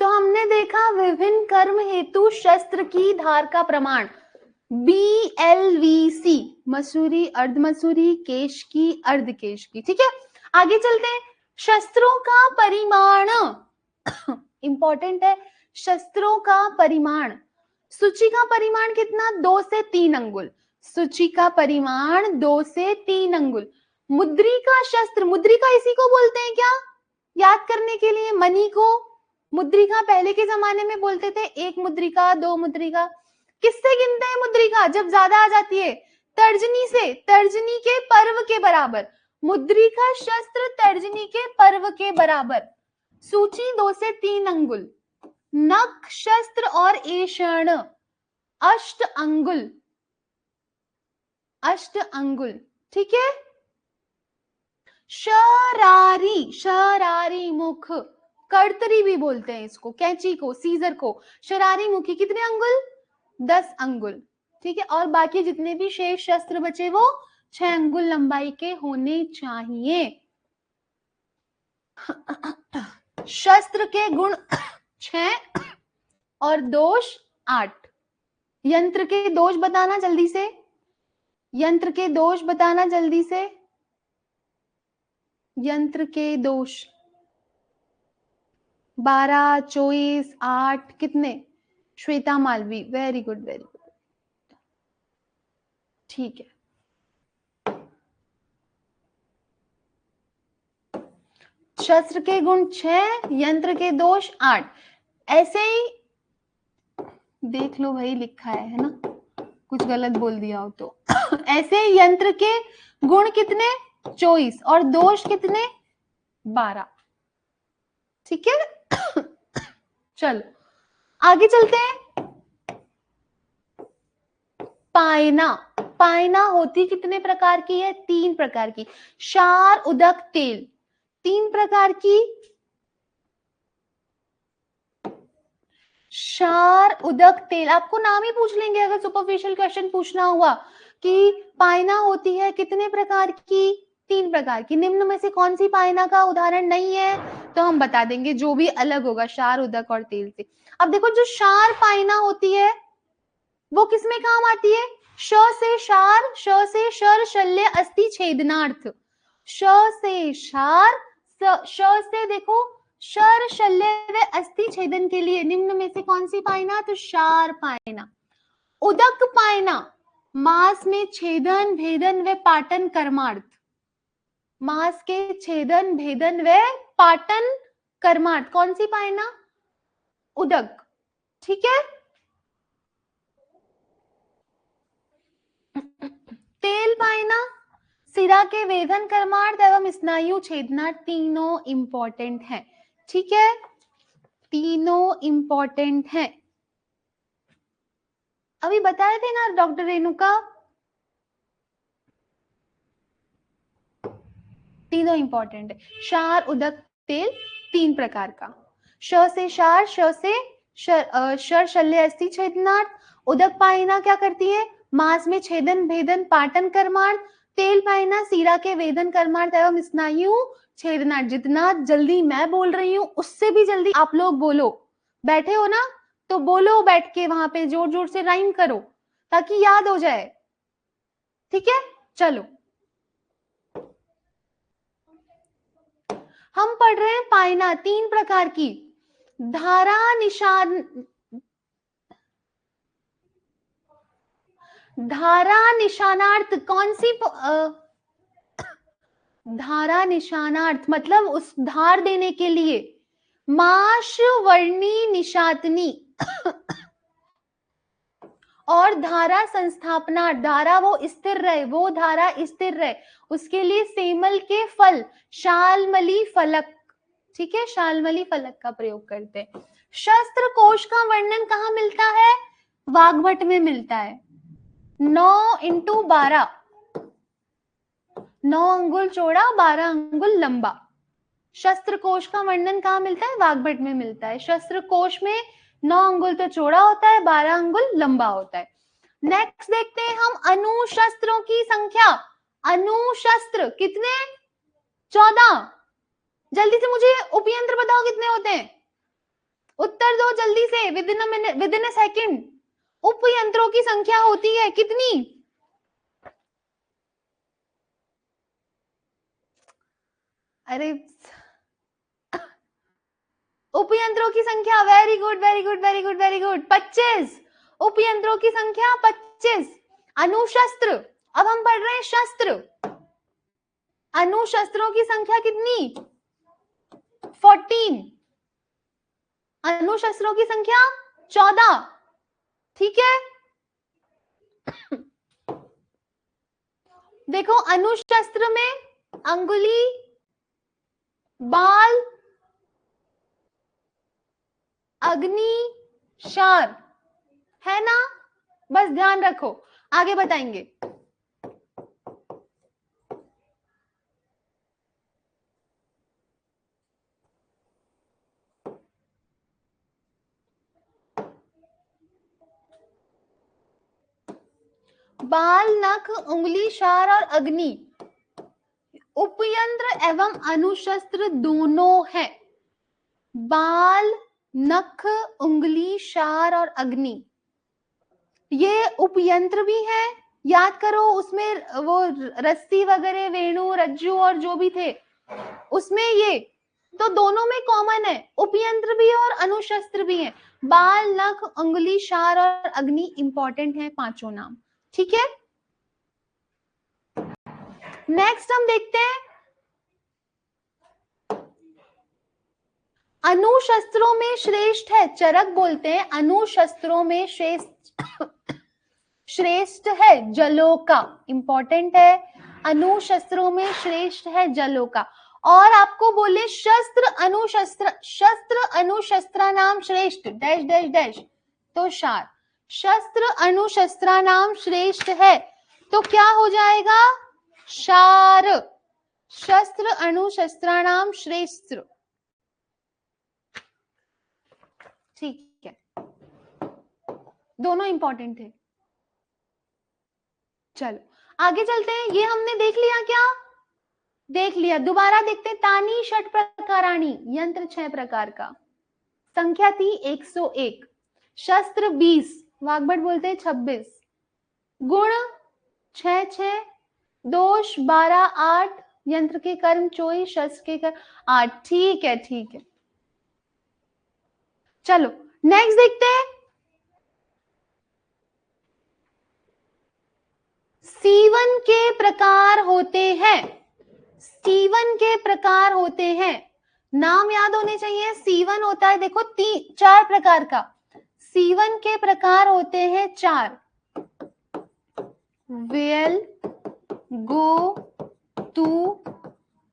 तो हमने देखा विभिन्न कर्म हेतु शस्त्र की धार का प्रमाण, BLVC, मसूरी, अर्ध मसूरी, केश की, अर्ध केश की। ठीक है, आगे चलते हैं। शस्त्रों का परिमाण इंपॉर्टेंट है। शस्त्रों का परिमाण, सूची का परिमाण कितना? 2 से 3 अंगुल। सूची का परिमाण 2 से 3 अंगुल। मुद्रिका शस्त्र, मुद्रिका इसी को बोलते हैं क्या? याद करने के लिए, मणि को मुद्रिका पहले के जमाने में बोलते थे। 1 मुद्रिका, 2 मुद्रिका। किससे गिनते हैं मुद्रिका जब ज्यादा आ जाती है? तर्जनी से, तर्जनी के पर्व के बराबर। मुद्रिका शस्त्र तर्जनी के पर्व के बराबर। सूची 2 से 3 अंगुल। नख शस्त्र और एषण 8 अंगुल, 8 अंगुल। ठीक है, शरारी, शरारी मुख, कर्तरी भी बोलते हैं इसको, कैंची को, सीजर को। शरारी मुखी कितने अंगुल? 10 अंगुल। ठीक है, और बाकी जितने भी शेष शस्त्र बचे वो 6 अंगुल लंबाई के होने चाहिए। शस्त्र के गुण 6 और दोष 8। यंत्र के दोष बताना जल्दी से, यंत्र के दोष बताना जल्दी से। यंत्र के दोष 12, 24, 8 कितने? Shweta Malvi, very good, very good. ठीक है, शस्त्र के गुण 6, यंत्र के दोष 8। ऐसे ही देख लो भाई, लिखा है ना, कुछ गलत बोल दिया हो तो। ऐसे यंत्र के गुण कितने? 24 और दोष कितने? 12। ठीक है, चलो आगे चलते हैं। पायना, पायना होती कितने प्रकार की है? 3 प्रकार की। क्षार, उदक, तेल, 3 प्रकार की। क्षार, उदक, तेल। आपको नाम ही पूछ लेंगे अगर सुपरफिशियल क्वेश्चन पूछना हुआ कि पायना होती है कितने प्रकार की? 3 प्रकार की। निम्न में से कौन सी पायना का उदाहरण नहीं है? तो हम बता देंगे, जो भी अलग होगा क्षार, उदक और तेल से। अब देखो, जो क्षार पायना होती है वो किसमें काम आती है? श से क्षार, श से शर, शल्य, अस्थि छेदनार्थ। श से क्षार, श से देखो शर, शल्य व अस्थि छेदन के लिए निम्न में से कौन सी पायना? तो क्षार पायना। उदक पायना, मांस में छेदन, भेदन व पाटन कर्मार्थ। मांस के छेदन, भेदन व पाटन कर्मार्थ कौन सी पायना? उदक। ठीक है, तेल पायना, सिरा के वेधन कर्मार्थ एवं स्नायु छेदनार्थ, तीनों इंपॉर्टेंट है। ठीक है, तीनों इंपॉर्टेंट है। अभी बताए थे ना डॉक्टर रेणुका, तीनों इंपॉर्टेंट है। क्षार, उदक, तेल, 3 प्रकार का। श से क्षार, श से शर शल्य अस्थि छेदनार्थ। उदक पायना क्या करती है? मांस में छेदन भेदन पाटन कर्मार्थ। तेल पायना सीरा के वेदन कर्मार्थ एवं स्नायु छेदनार्थ। जितना जल्दी मैं बोल रही हूँ उससे भी जल्दी आप लोग बोलो। बैठे हो ना तो बोलो, बैठ के वहां पे जोर जोर से राइम करो ताकि याद हो जाए। ठीक है, चलो हम पढ़ रहे हैं पायना 3 प्रकार की। धारा निशान, धारा निशानार्थ कौन सी? धारा निशानार्थ मतलब उस धार देने के लिए। माश वर्णी निशातनी और धारा संस्थापना, धारा वो स्थिर रहे, वो धारा स्थिर रहे उसके लिए सेमल के फल शालमली फलक, ठीक है, शालमली फलक का प्रयोग करते हैं। शस्त्र कोश का वर्णन कहाँ मिलता है? वाग्भट में मिलता है। 9 × 12, 9 अंगुल चौड़ा 12 अंगुल लंबा। शस्त्र कोश का वर्णन कहाँ मिलता है? वाग्भट में मिलता है। शस्त्र कोश में 9 अंगुल तो चौड़ा होता है, 12 अंगुल लंबा होता है। नेक्स्ट देखते हैं हम अनुशस्त्रों की संख्या। अनुशस्त्र कितने? 14। जल्दी से मुझे उपयंत्र बताओ कितने होते हैं? उत्तर दो जल्दी से, विद इन अ सेकंड। उपयंत्रों की संख्या होती है कितनी? अरे उपयंत्रों की संख्या, very good very good very good very good, 25। उपयंत्रों की संख्या 25। अनुशस्त्र, अब हम पढ़ रहे हैं शस्त्र। अनुशस्त्रों की संख्या कितनी? 14। अनुशस्त्रों की संख्या 14। ठीक है, देखो अनुशस्त्र में अंगुली, बाल, अग्नि, शार है ना? बस ध्यान रखो, आगे बताएंगे। बाल, नख, उंगली, शार और अग्नि उपयंत्र एवं अनुशस्त्र दोनों है। बाल, नख, उंगली, शार और अग्नि ये उपयंत्र भी है। याद करो उसमें वो रस्सी वगैरह, वेणु, रज्जू और जो भी थे उसमें ये तो दोनों में कॉमन है, उपयंत्र भी है और अनुशस्त्र भी है। बाल, नख, उंगली, शार और अग्नि इंपॉर्टेंट है पांचों नाम। ठीक है, नेक्स्ट हम देखते हैं अनुशस्त्रों में श्रेष्ठ है, चरक बोलते हैं अनुशस्त्रों में श्रेष्ठ है जलोका, इंपॉर्टेंट है। अनुशस्त्रों में श्रेष्ठ है जलोका। और आपको बोले शस्त्र अनुशस्त्र नाम श्रेष्ठ डैश डैश डैश तो शार। शस्त्र अनुशस्त्र नाम श्रेष्ठ है तो क्या हो जाएगा? शार। शस्त्र अनुशस्त्र नाम श्रेष्ठ। ठीक है, दोनों इंपॉर्टेंट थे। चलो आगे चलते हैं। ये हमने देख लिया क्या? देख लिया। दोबारा देखते हैं। तानी षट प्रकाराणी, यंत्र 6 प्रकार का। संख्या थी 101। शस्त्र 20, वाग्भट बोलते हैं 26। गुण 6 6, दोष 12 8, यंत्र के कर्म 24, शस्त्र के कर्म 8। ठीक है ठीक है, चलो नेक्स्ट देखते हैं। सीवन के प्रकार होते हैं। सीवन के प्रकार होते हैं, नाम याद होने चाहिए। सीवन होता है देखो 4 प्रकार का। सीवन के प्रकार होते हैं 4। वेल, गो, तू,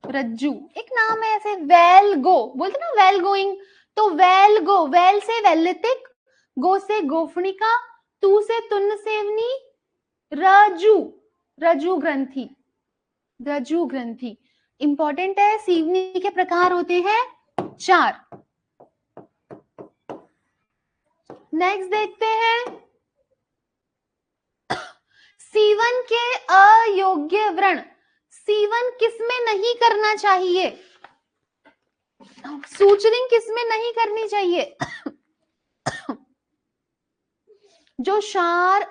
रज्जू। एक नाम है ऐसे, वेल गो बोलते ना, वेल गोइंग। तो वेल गो, वेल से वैलितिक, गो से गोफणिका, तू से तुन्न सेवनी, रजू, रजू ग्रंथि, रजू ग्रंथि। इंपॉर्टेंट है। सीवनी के प्रकार होते हैं 4। नेक्स्ट देखते हैं, सीवन के अयोग्य व्रण, सीवन किसमें नहीं करना चाहिए, सूचरिंग किसमें नहीं करनी चाहिए, जो क्षार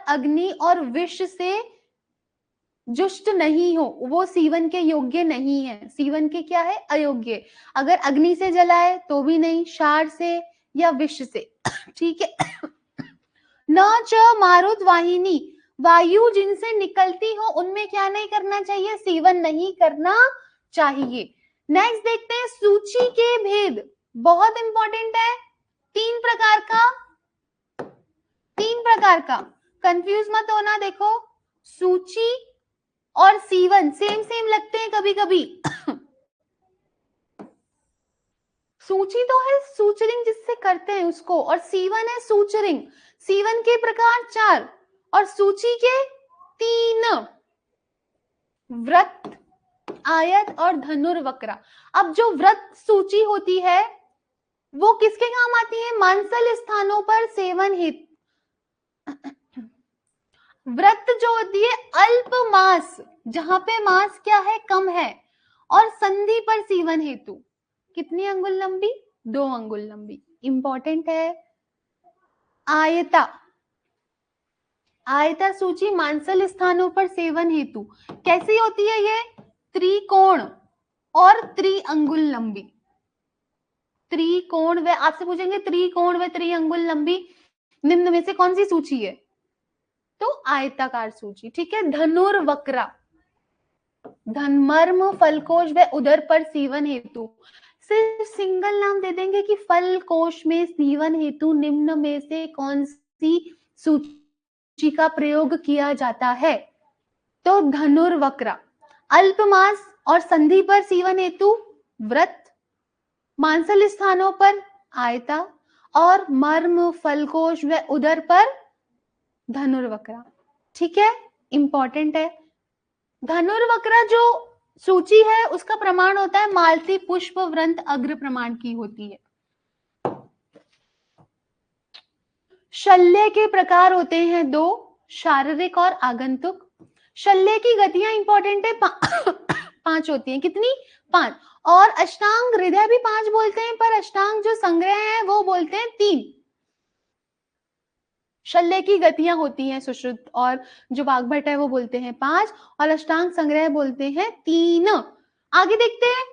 अग्नि और विष से जुष्ट नहीं हो, वो सीवन के योग्य नहीं है, सीवन के क्या है, अयोग्य। अगर अग्नि से जलाए तो भी नहीं, क्षार से या विष से, ठीक है। न च मारुत वाहिनी, वायु जिनसे निकलती हो उनमें क्या नहीं करना चाहिए, सीवन नहीं करना चाहिए। नेक्स्ट देखते हैं, सूची के भेद, बहुत इंपॉर्टेंट है, तीन प्रकार का, कंफ्यूज मत होना। देखो, सूची और सीवन सेम सेम लगते हैं कभी कभी। सूची तो है सूचरिंग जिससे करते हैं उसको, और सीवन है सूचरिंग। सीवन के प्रकार 4 और सूची के 3, व्रत, आयत और धनुर्वक्रा। अब जो व्रत सूची होती है वो किसके काम आती है, मांसल स्थानों पर सेवन हेतु। व्रत जो होती है अल्प मास, जहां पे मास क्या है, कम है, और संधि पर सीवन हेतु। कितनी अंगुल लंबी, 2 अंगुल लंबी। इंपॉर्टेंट है। आयता, आयता सूची मांसल स्थानों पर सेवन हेतु कैसी होती है, ये त्रिकोण और त्रिअंगुल लंबी। त्रिकोण व, आपसे पूछेंगे त्रिकोण व त्रिअंगुल लंबी निम्न में से कौन सी सूची है, तो आयताकार सूची, ठीक है। धनुर्वक्रा, धनमर्म, फलकोश व उदर पर सीवन हेतु। सिर्फ सिंगल नाम दे देंगे कि फलकोश में सीवन हेतु निम्न में से कौन सी सूची का प्रयोग किया जाता है, तो धनुर्वक्रा। अल्पमास और संधि पर सीवन हेतु व्रत, मांसल स्थानों पर आयता, और मर्म, फलकोश व उदर पर धनुर्वक्रा, ठीक है। इंपॉर्टेंट है। धनुर्वक्रा जो सूची है उसका प्रमाण होता है मालती पुष्प व्रंत अग्र प्रमाण की होती है। शल्य के प्रकार होते हैं 2, शारीरिक और आगंतुक। शल्य की गतियां इंपॉर्टेंट है, 5 होती हैं। कितनी, 5। और अष्टांग हृदय भी 5 बोलते हैं, पर अष्टांग जो संग्रह है वो बोलते हैं 3। शल्य की गतियां होती हैं सुश्रुत, और जो वाग्भट है वो बोलते हैं 5, और अष्टांग संग्रह बोलते हैं 3। आगे देखते हैं,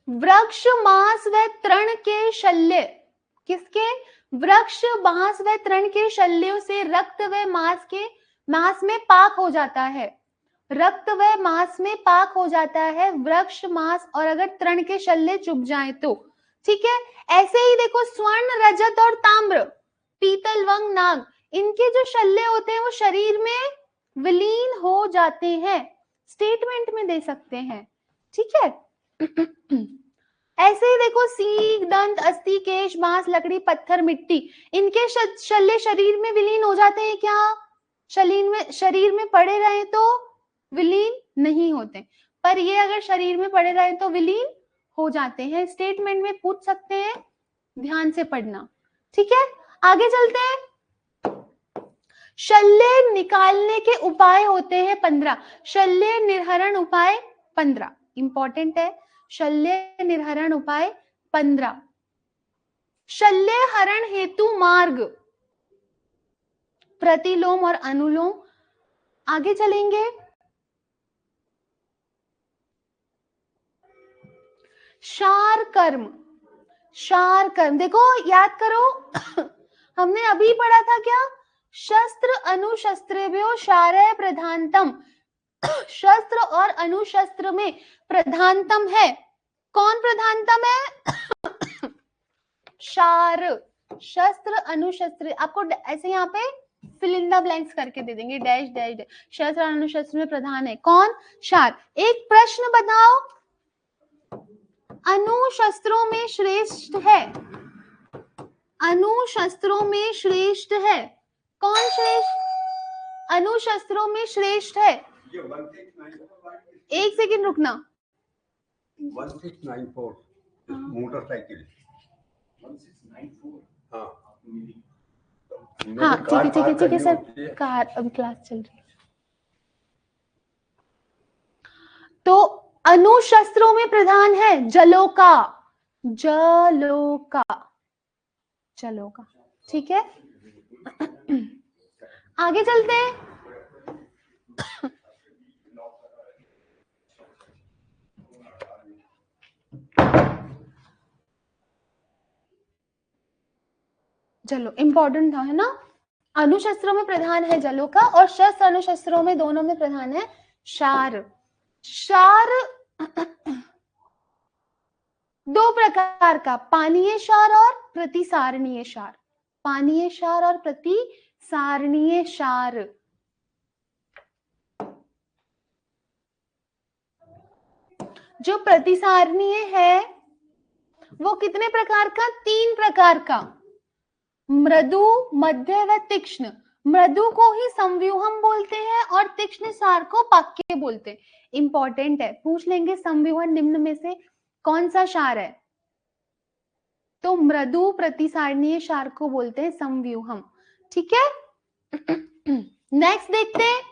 वृक्ष, मांस व तृण के शल्य। किसके, वृक्ष, बांस व तृण के शल्यों से रक्त व मांस में पाक हो जाता है, रक्त व मांस में पाक हो जाता है, वृक्ष, मांस और अगर तृण के शल्य चुभ जाए तो, ठीक है। ऐसे ही देखो, स्वर्ण, रजत और ताम्र, पीतल, वंग, नाग, इनके जो शल्य होते हैं वो शरीर में विलीन हो जाते हैं, स्टेटमेंट में दे सकते हैं, ठीक है। ऐसे ही देखो, सींग, दंत, अस्थि, केश, बांस, लकड़ी, पत्थर, मिट्टी, इनके शल्य शरीर में विलीन हो जाते हैं क्या, शरीर में पड़े रहे तो विलीन नहीं होते, पर ये अगर शरीर में पड़े रहे तो विलीन हो जाते हैं, स्टेटमेंट में पूछ सकते हैं, ध्यान से पढ़ना, ठीक है। आगे चलते हैं। शल्य निकालने के उपाय होते हैं 15, शल्य निर्हरण उपाय 15, इंपॉर्टेंट है। शल्य निर्हरण उपाय 15। शल्य हरण हेतु मार्ग, प्रतिलोम और अनुलोम। आगे चलेंगे, शार कर्म, शार कर्म देखो, याद करो हमने अभी पढ़ा था क्या, शस्त्र अनुशस्त्रेभ्यो शारय प्रधानतम। शस्त्र और अनुशस्त्र में प्रधानतम है, कौन प्रधानतम है, शार। शस्त्र अनुशस्त्र, आपको ऐसे यहाँ पे फिल इन द ब्लैंक्स करके दे देंगे, डैश डैश डैश। शस्त्र और अनुशस्त्र में प्रधान है कौन, शार। एक प्रश्न बताओ, अनुशस्त्रों में श्रेष्ठ है, अनुशस्त्रों में श्रेष्ठ है कौन, श्रेष्ठ, अनुशस्त्रों में श्रेष्ठ है एक सेकंड रुकना। 1694 मोटरसाइकिल। 1694 हाँ हाँ ठीक है सर, कार अभी क्लास चल रही है। तो अणुशस्त्रों में प्रधान है जलोका, जलोका, जलोका। ठीक है, आगे चलते हैं। चलो इंपॉर्टेंट था, है ना। अणुशस्त्रों में प्रधान है जलोका और शस्त्र अणुशस्त्रों में दोनों में प्रधान है क्षार। क्षार दो प्रकार का, पानीय क्षार और प्रतिसारणीय क्षार। पानीय क्षार और प्रतिसारणीय क्षार। जो प्रतिसारणीय है वो कितने प्रकार का? 3 प्रकार का, मृदु, मध्य व तीक्ष्ण। मृदु को ही संव्यूहम बोलते हैं और तीक्ष्ण क्षार को पाक्य बोलते हैं। इंपॉर्टेंट है, पूछ लेंगे संव्यूहन निम्न में से कौन सा क्षार है, तो मृदु प्रतिसारणीय क्षार को बोलते हैं संव्यूहम। ठीक है, नेक्स्ट देखते हैं।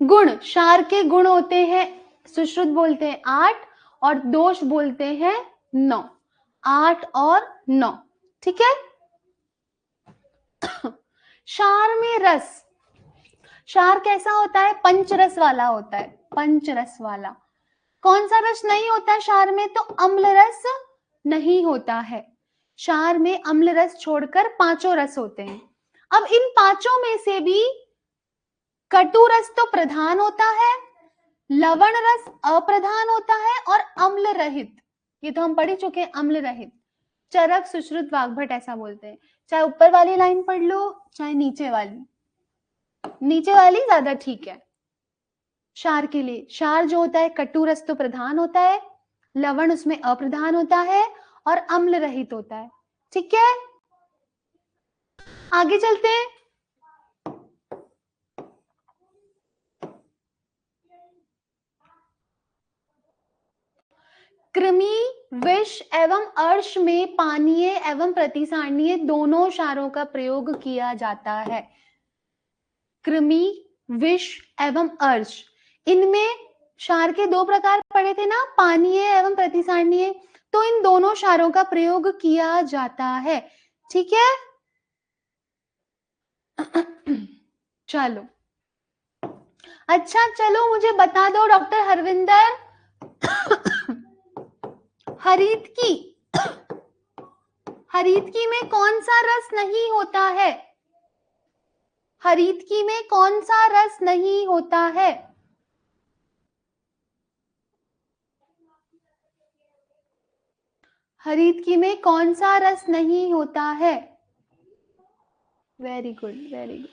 गुण, क्षार के गुण होते हैं, सुश्रुत बोलते हैं 8 और दोष बोलते हैं 9। 8 और 9, ठीक है। क्षार में रस, क्षार कैसा होता है? पंचरस वाला होता है, पंचरस वाला। कौन सा रस नहीं होता है क्षार में? तो अम्ल रस नहीं होता है। क्षार में अम्ल रस छोड़कर 5 रस होते हैं। अब इन 5 में से भी कटु रस तो प्रधान होता है, लवण रस अप्रधान होता है और अम्ल रहित, ये तो हम पढ़ ही चुके हैं, अम्ल रहित। चरक, सुश्रुत, वाग्भट ऐसा बोलते हैं। चाहे ऊपर वाली लाइन पढ़ लो चाहे नीचे वाली, नीचे वाली ज्यादा ठीक है। क्षार के लिए, क्षार जो होता है कटु रस तो प्रधान होता है, लवण उसमें अप्रधान होता है और अम्ल रहित होता है। ठीक है, आगे चलते हैं। कृमि, विष एवं अर्श में पानीय एवं प्रतिसारणीय दोनों क्षारों का प्रयोग किया जाता है। कृमि, विष एवं अर्श, इनमें क्षार के 2 प्रकार पढ़े थे ना, पानीय एवं प्रतिसारणीय, तो इन दोनों क्षारों का प्रयोग किया जाता है। ठीक है, चलो अच्छा, चलो मुझे बता दो डॉक्टर हरविंदर, हरीतकी में कौन सा रस नहीं होता है? हरीतकी में कौन सा रस नहीं होता है? हरीतकी में कौन सा रस नहीं होता है? Very good, very good.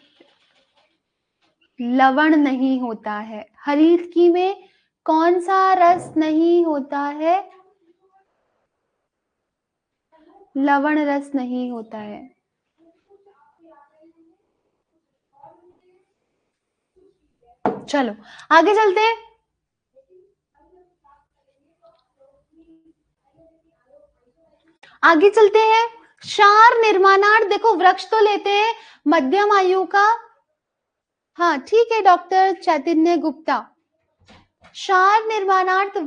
लवण नहीं होता है। हरीतकी में कौन सा रस नहीं होता है? लवण रस नहीं होता है। चलो आगे चलते हैं। आगे चलते हैं। क्षार निर्माणार्थ, देखो वृक्ष तो लेते हैं मध्यम आयु का, हाँ ठीक है डॉक्टर चैतन्य गुप्ता, क्षार निर्माणार्थ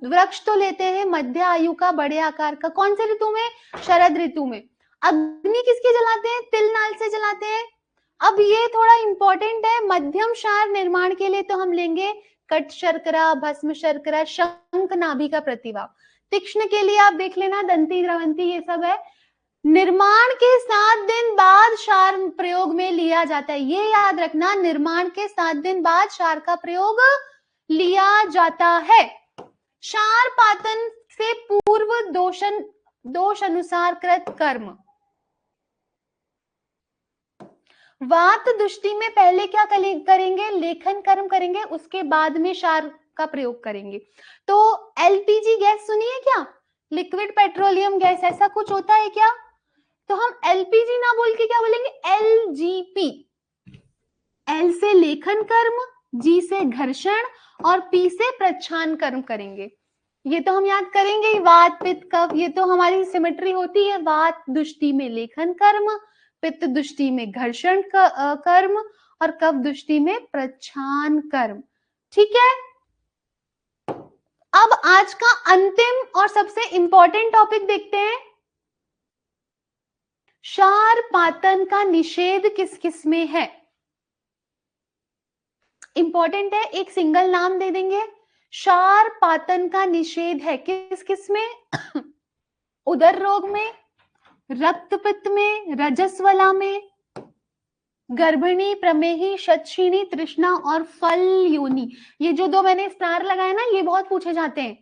वृक्ष तो लेते हैं मध्य आयु का, बड़े आकार का। कौन से ऋतु में? शरद ऋतु में। अग्नि किसकी जलाते हैं? तिल नाल से जलाते हैं। अब ये थोड़ा इंपॉर्टेंट है, मध्यम क्षार निर्माण के लिए तो हम लेंगे कट शर्करा, भस्म शर्करा, शंख नाभि का प्रतिभाव। तीक्ष्ण के लिए आप देख लेना दंती, द्रवंती, ये सब है। निर्माण के 7 दिन बाद क्षार प्रयोग में लिया जाता है, ये याद रखना, निर्माण के 7 दिन बाद क्षार का प्रयोग लिया जाता है। क्षार पातन से पूर्व दोष अनुसार कृत कर्म, वात दुष्टि में पहले क्या करेंगे? लेखन कर्म करेंगे, उसके बाद में क्षार का प्रयोग करेंगे। तो एलपीजी गैस सुनिए क्या? लिक्विड पेट्रोलियम गैस, ऐसा कुछ होता है क्या? तो हम एलपीजी ना बोल के क्या बोलेंगे, एलजीपी। एल से लेखन कर्म, जी से घर्षण और पी से प्रच्छान कर्म करेंगे। ये तो हम याद करेंगे ही, वात पित्त कफ, ये तो हमारी सिमेट्री होती है। वात दुष्टि में लेखन कर्म, पित्त दुष्टि में घर्षण कर्म और कफ दुष्टि में प्रच्छान कर्म। ठीक है, अब आज का अंतिम और सबसे इंपॉर्टेंट टॉपिक देखते हैं। क्षार पातन का निषेध किस किस में है? इंपॉर्टेंट है, एक सिंगल नाम दे देंगे। क्षार पातन का निषेध है किस किस में? उदर रोग में, रक्त पित्त में, रजस्वला में, गर्भिणी, प्रमेही, शतशीनी, तृष्णा और फल योनि। ये जो दो मैंने स्टार लगाए ना, ये बहुत पूछे जाते हैं,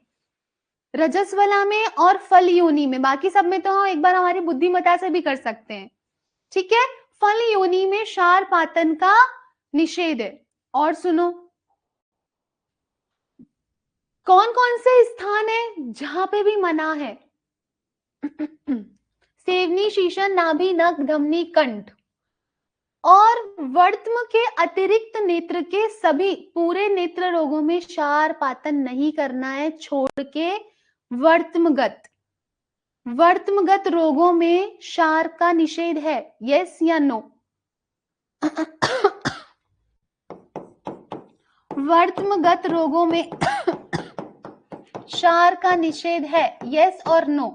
रजस्वला में और फल योनि में। बाकी सब में तो हम एक बार हमारी बुद्धिमत्ता से भी कर सकते हैं। ठीक है, फल योनि में क्षार पातन का निषेध है। और सुनो, कौन कौन से स्थान है जहां पे भी मना है? सेवनी, शीशन, नाभि, नख, धमनी, कंठ। और वर्त्म के अतिरिक्त नेत्र के सभी पूरे नेत्र रोगों में क्षार पातन नहीं करना है, छोड़ के वर्त्मगत रोगों में क्षार का निषेध है। यस या नो? वर्त्मगत रोगों में क्षार का निषेध है, यस और नो?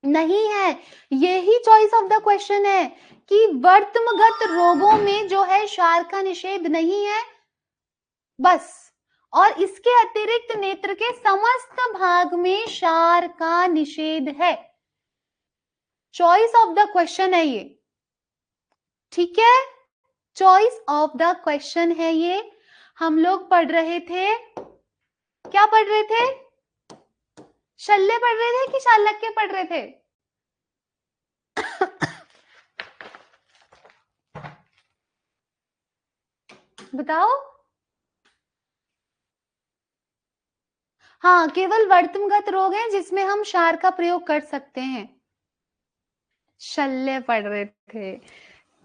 नहीं है, यही चॉइस ऑफ द क्वेश्चन है कि वर्त्मगत रोगों में जो है क्षार का निषेध नहीं है बस, और इसके अतिरिक्त नेत्र के समस्त भाग में क्षार का निषेध है। चॉइस ऑफ द क्वेश्चन है ये। ठीक है, चॉइस ऑफ द क्वेश्चन है ये। हम लोग पढ़ रहे थे, क्या पढ़ रहे थे? शल्य पढ़ रहे थे कि शालक्य पढ़ रहे थे? बताओ। हाँ, केवल वर्त्मगत रोग है जिसमें हम क्षार का प्रयोग कर सकते हैं। शल्य पढ़ रहे थे,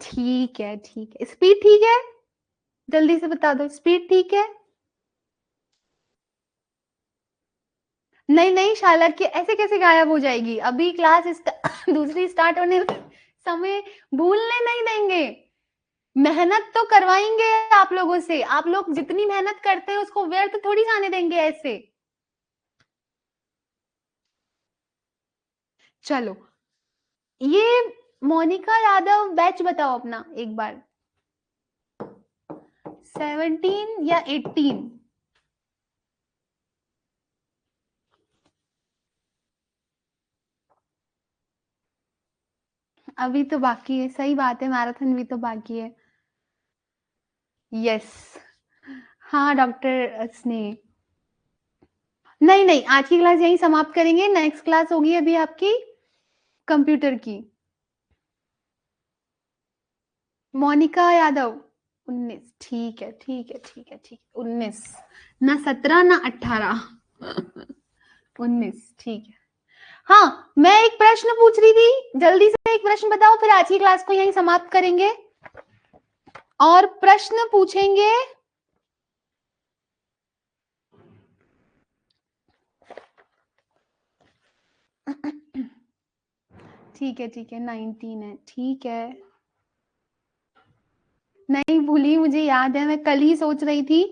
ठीक है ठीक है। स्पीड ठीक है? जल्दी से बता दो, स्पीड ठीक है? नहीं नहीं, शालक्य ऐसे कैसे गायब हो जाएगी? अभी क्लास दूसरी स्टार्ट होने में समय भूलने नहीं देंगे। मेहनत तो करवाएंगे आप लोगों से। आप लोग जितनी मेहनत करते हैं उसको व्यर्थ थोड़ी जाने देंगे ऐसे। चलो, ये मोनिका यादव बैच बताओ अपना एक बार, 17 या 18? अभी तो बाकी है, सही बात है, मैराथन भी तो बाकी है। यस, हाँ डॉक्टर स्नेह। नहीं नहीं, आज की क्लास यहीं समाप्त करेंगे। नेक्स्ट क्लास होगी अभी आपकी कंप्यूटर की। मोनिका यादव 19, ठीक है ठीक है ठीक है ठीक है। 19 ना 17 ना 18 19, ठीक है। हाँ, मैं एक प्रश्न पूछ रही थी, जल्दी से एक प्रश्न बताओ, फिर आज की क्लास को यहीं समाप्त करेंगे और प्रश्न पूछेंगे। ठीक है 19 है, ठीक है। नहीं भूली, मुझे याद है, मैं कल ही सोच रही थी,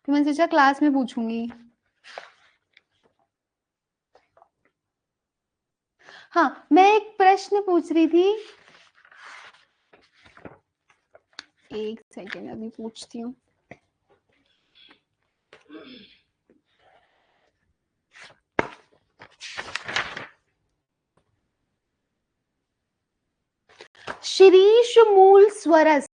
फिर मैंने सोचा क्लास में पूछूंगी। हाँ, मैं एक प्रश्न पूछ रही थी, एक सेकेंड अभी पूछती हूँ। शीरीष मूल स्वरस,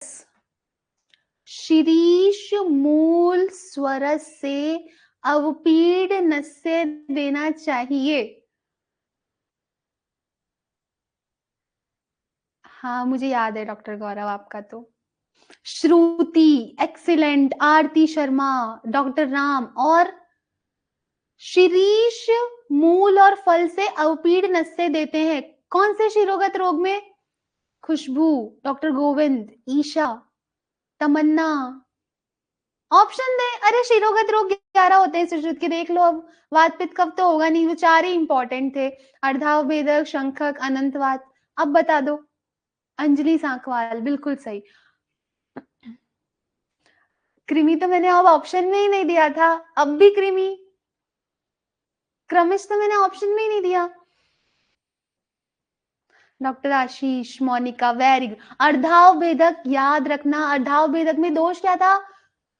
शीरीष मूल स्वरस से अवपीड नस्य देना चाहिए। हाँ मुझे याद है डॉक्टर गौरव आपका तो। श्रुति एक्सीलेंट, आरती शर्मा, डॉक्टर राम और शिरीष मूल और फल से अवपीड़ नस्से देते हैं। कौन से शिरोगत रोग में? खुशबू, डॉक्टर गोविंद, ईशा, तमन्ना। ऑप्शन दे। अरे शिरोगत रोग 11 होते हैं सुश्रुत के, देख लो अब। वात पित्त कफ तो होगा नहीं, वो 4 ही इंपॉर्टेंट थे। अर्धाव भेदक, शंखक, अनंतवात। अब बता दो। अंजलि सांकवाल, बिल्कुल सही। कृमि तो मैंने अब ऑप्शन में ही नहीं दिया था, अब भी कृमि। क्रमिश तो मैंने ऑप्शन में ही नहीं दिया। डॉक्टर आशीष, मोनिका, वेरी गुड। अर्धाव भेदक याद रखना, अर्धाव भेदक में दोष क्या था?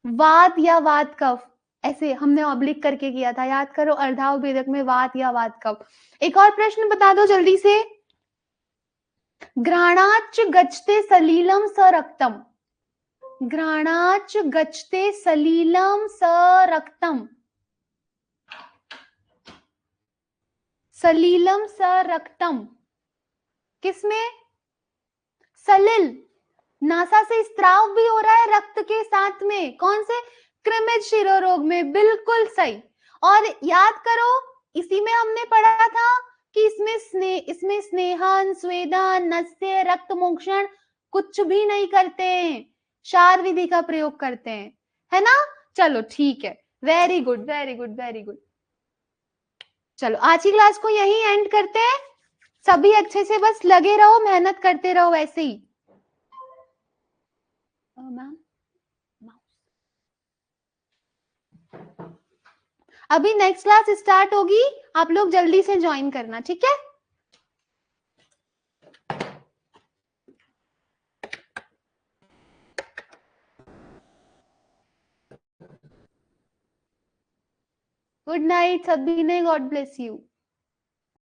वात या वात कफ, ऐसे हमने ऑब्लिक करके किया था, याद करो। अर्धाव भेदक में वात या वात कफ। एक और प्रश्न बता दो जल्दी से। घ्राणाच गच्छते सलीलम सरक्तम, घ्राणाच गच्छते सलीलम सरक्तम, सलीलम सरक्तम किसमें? सलिल, नासा से स्त्राव भी हो रहा है रक्त के साथ में। कौन से? कृमिज शिरोरोग में, बिल्कुल सही। और याद करो, इसी में हमने पढ़ा था कि इसमें स्नेहन, स्वेदन, नस्य, रक्त मोक्षण कुछ भी नहीं करते हैं, क्षार विधि का प्रयोग करते हैं, है ना? चलो ठीक है, very good very good very good. चलो आज की क्लास को यहीं एंड करते हैं। सभी अच्छे से बस लगे रहो, मेहनत करते रहो वैसे ही। मैम अभी नेक्स्ट क्लास स्टार्ट होगी, आप लोग जल्दी से ज्वाइन करना, ठीक है? गुड नाइट सभी ने, गॉड ब्लेस यू।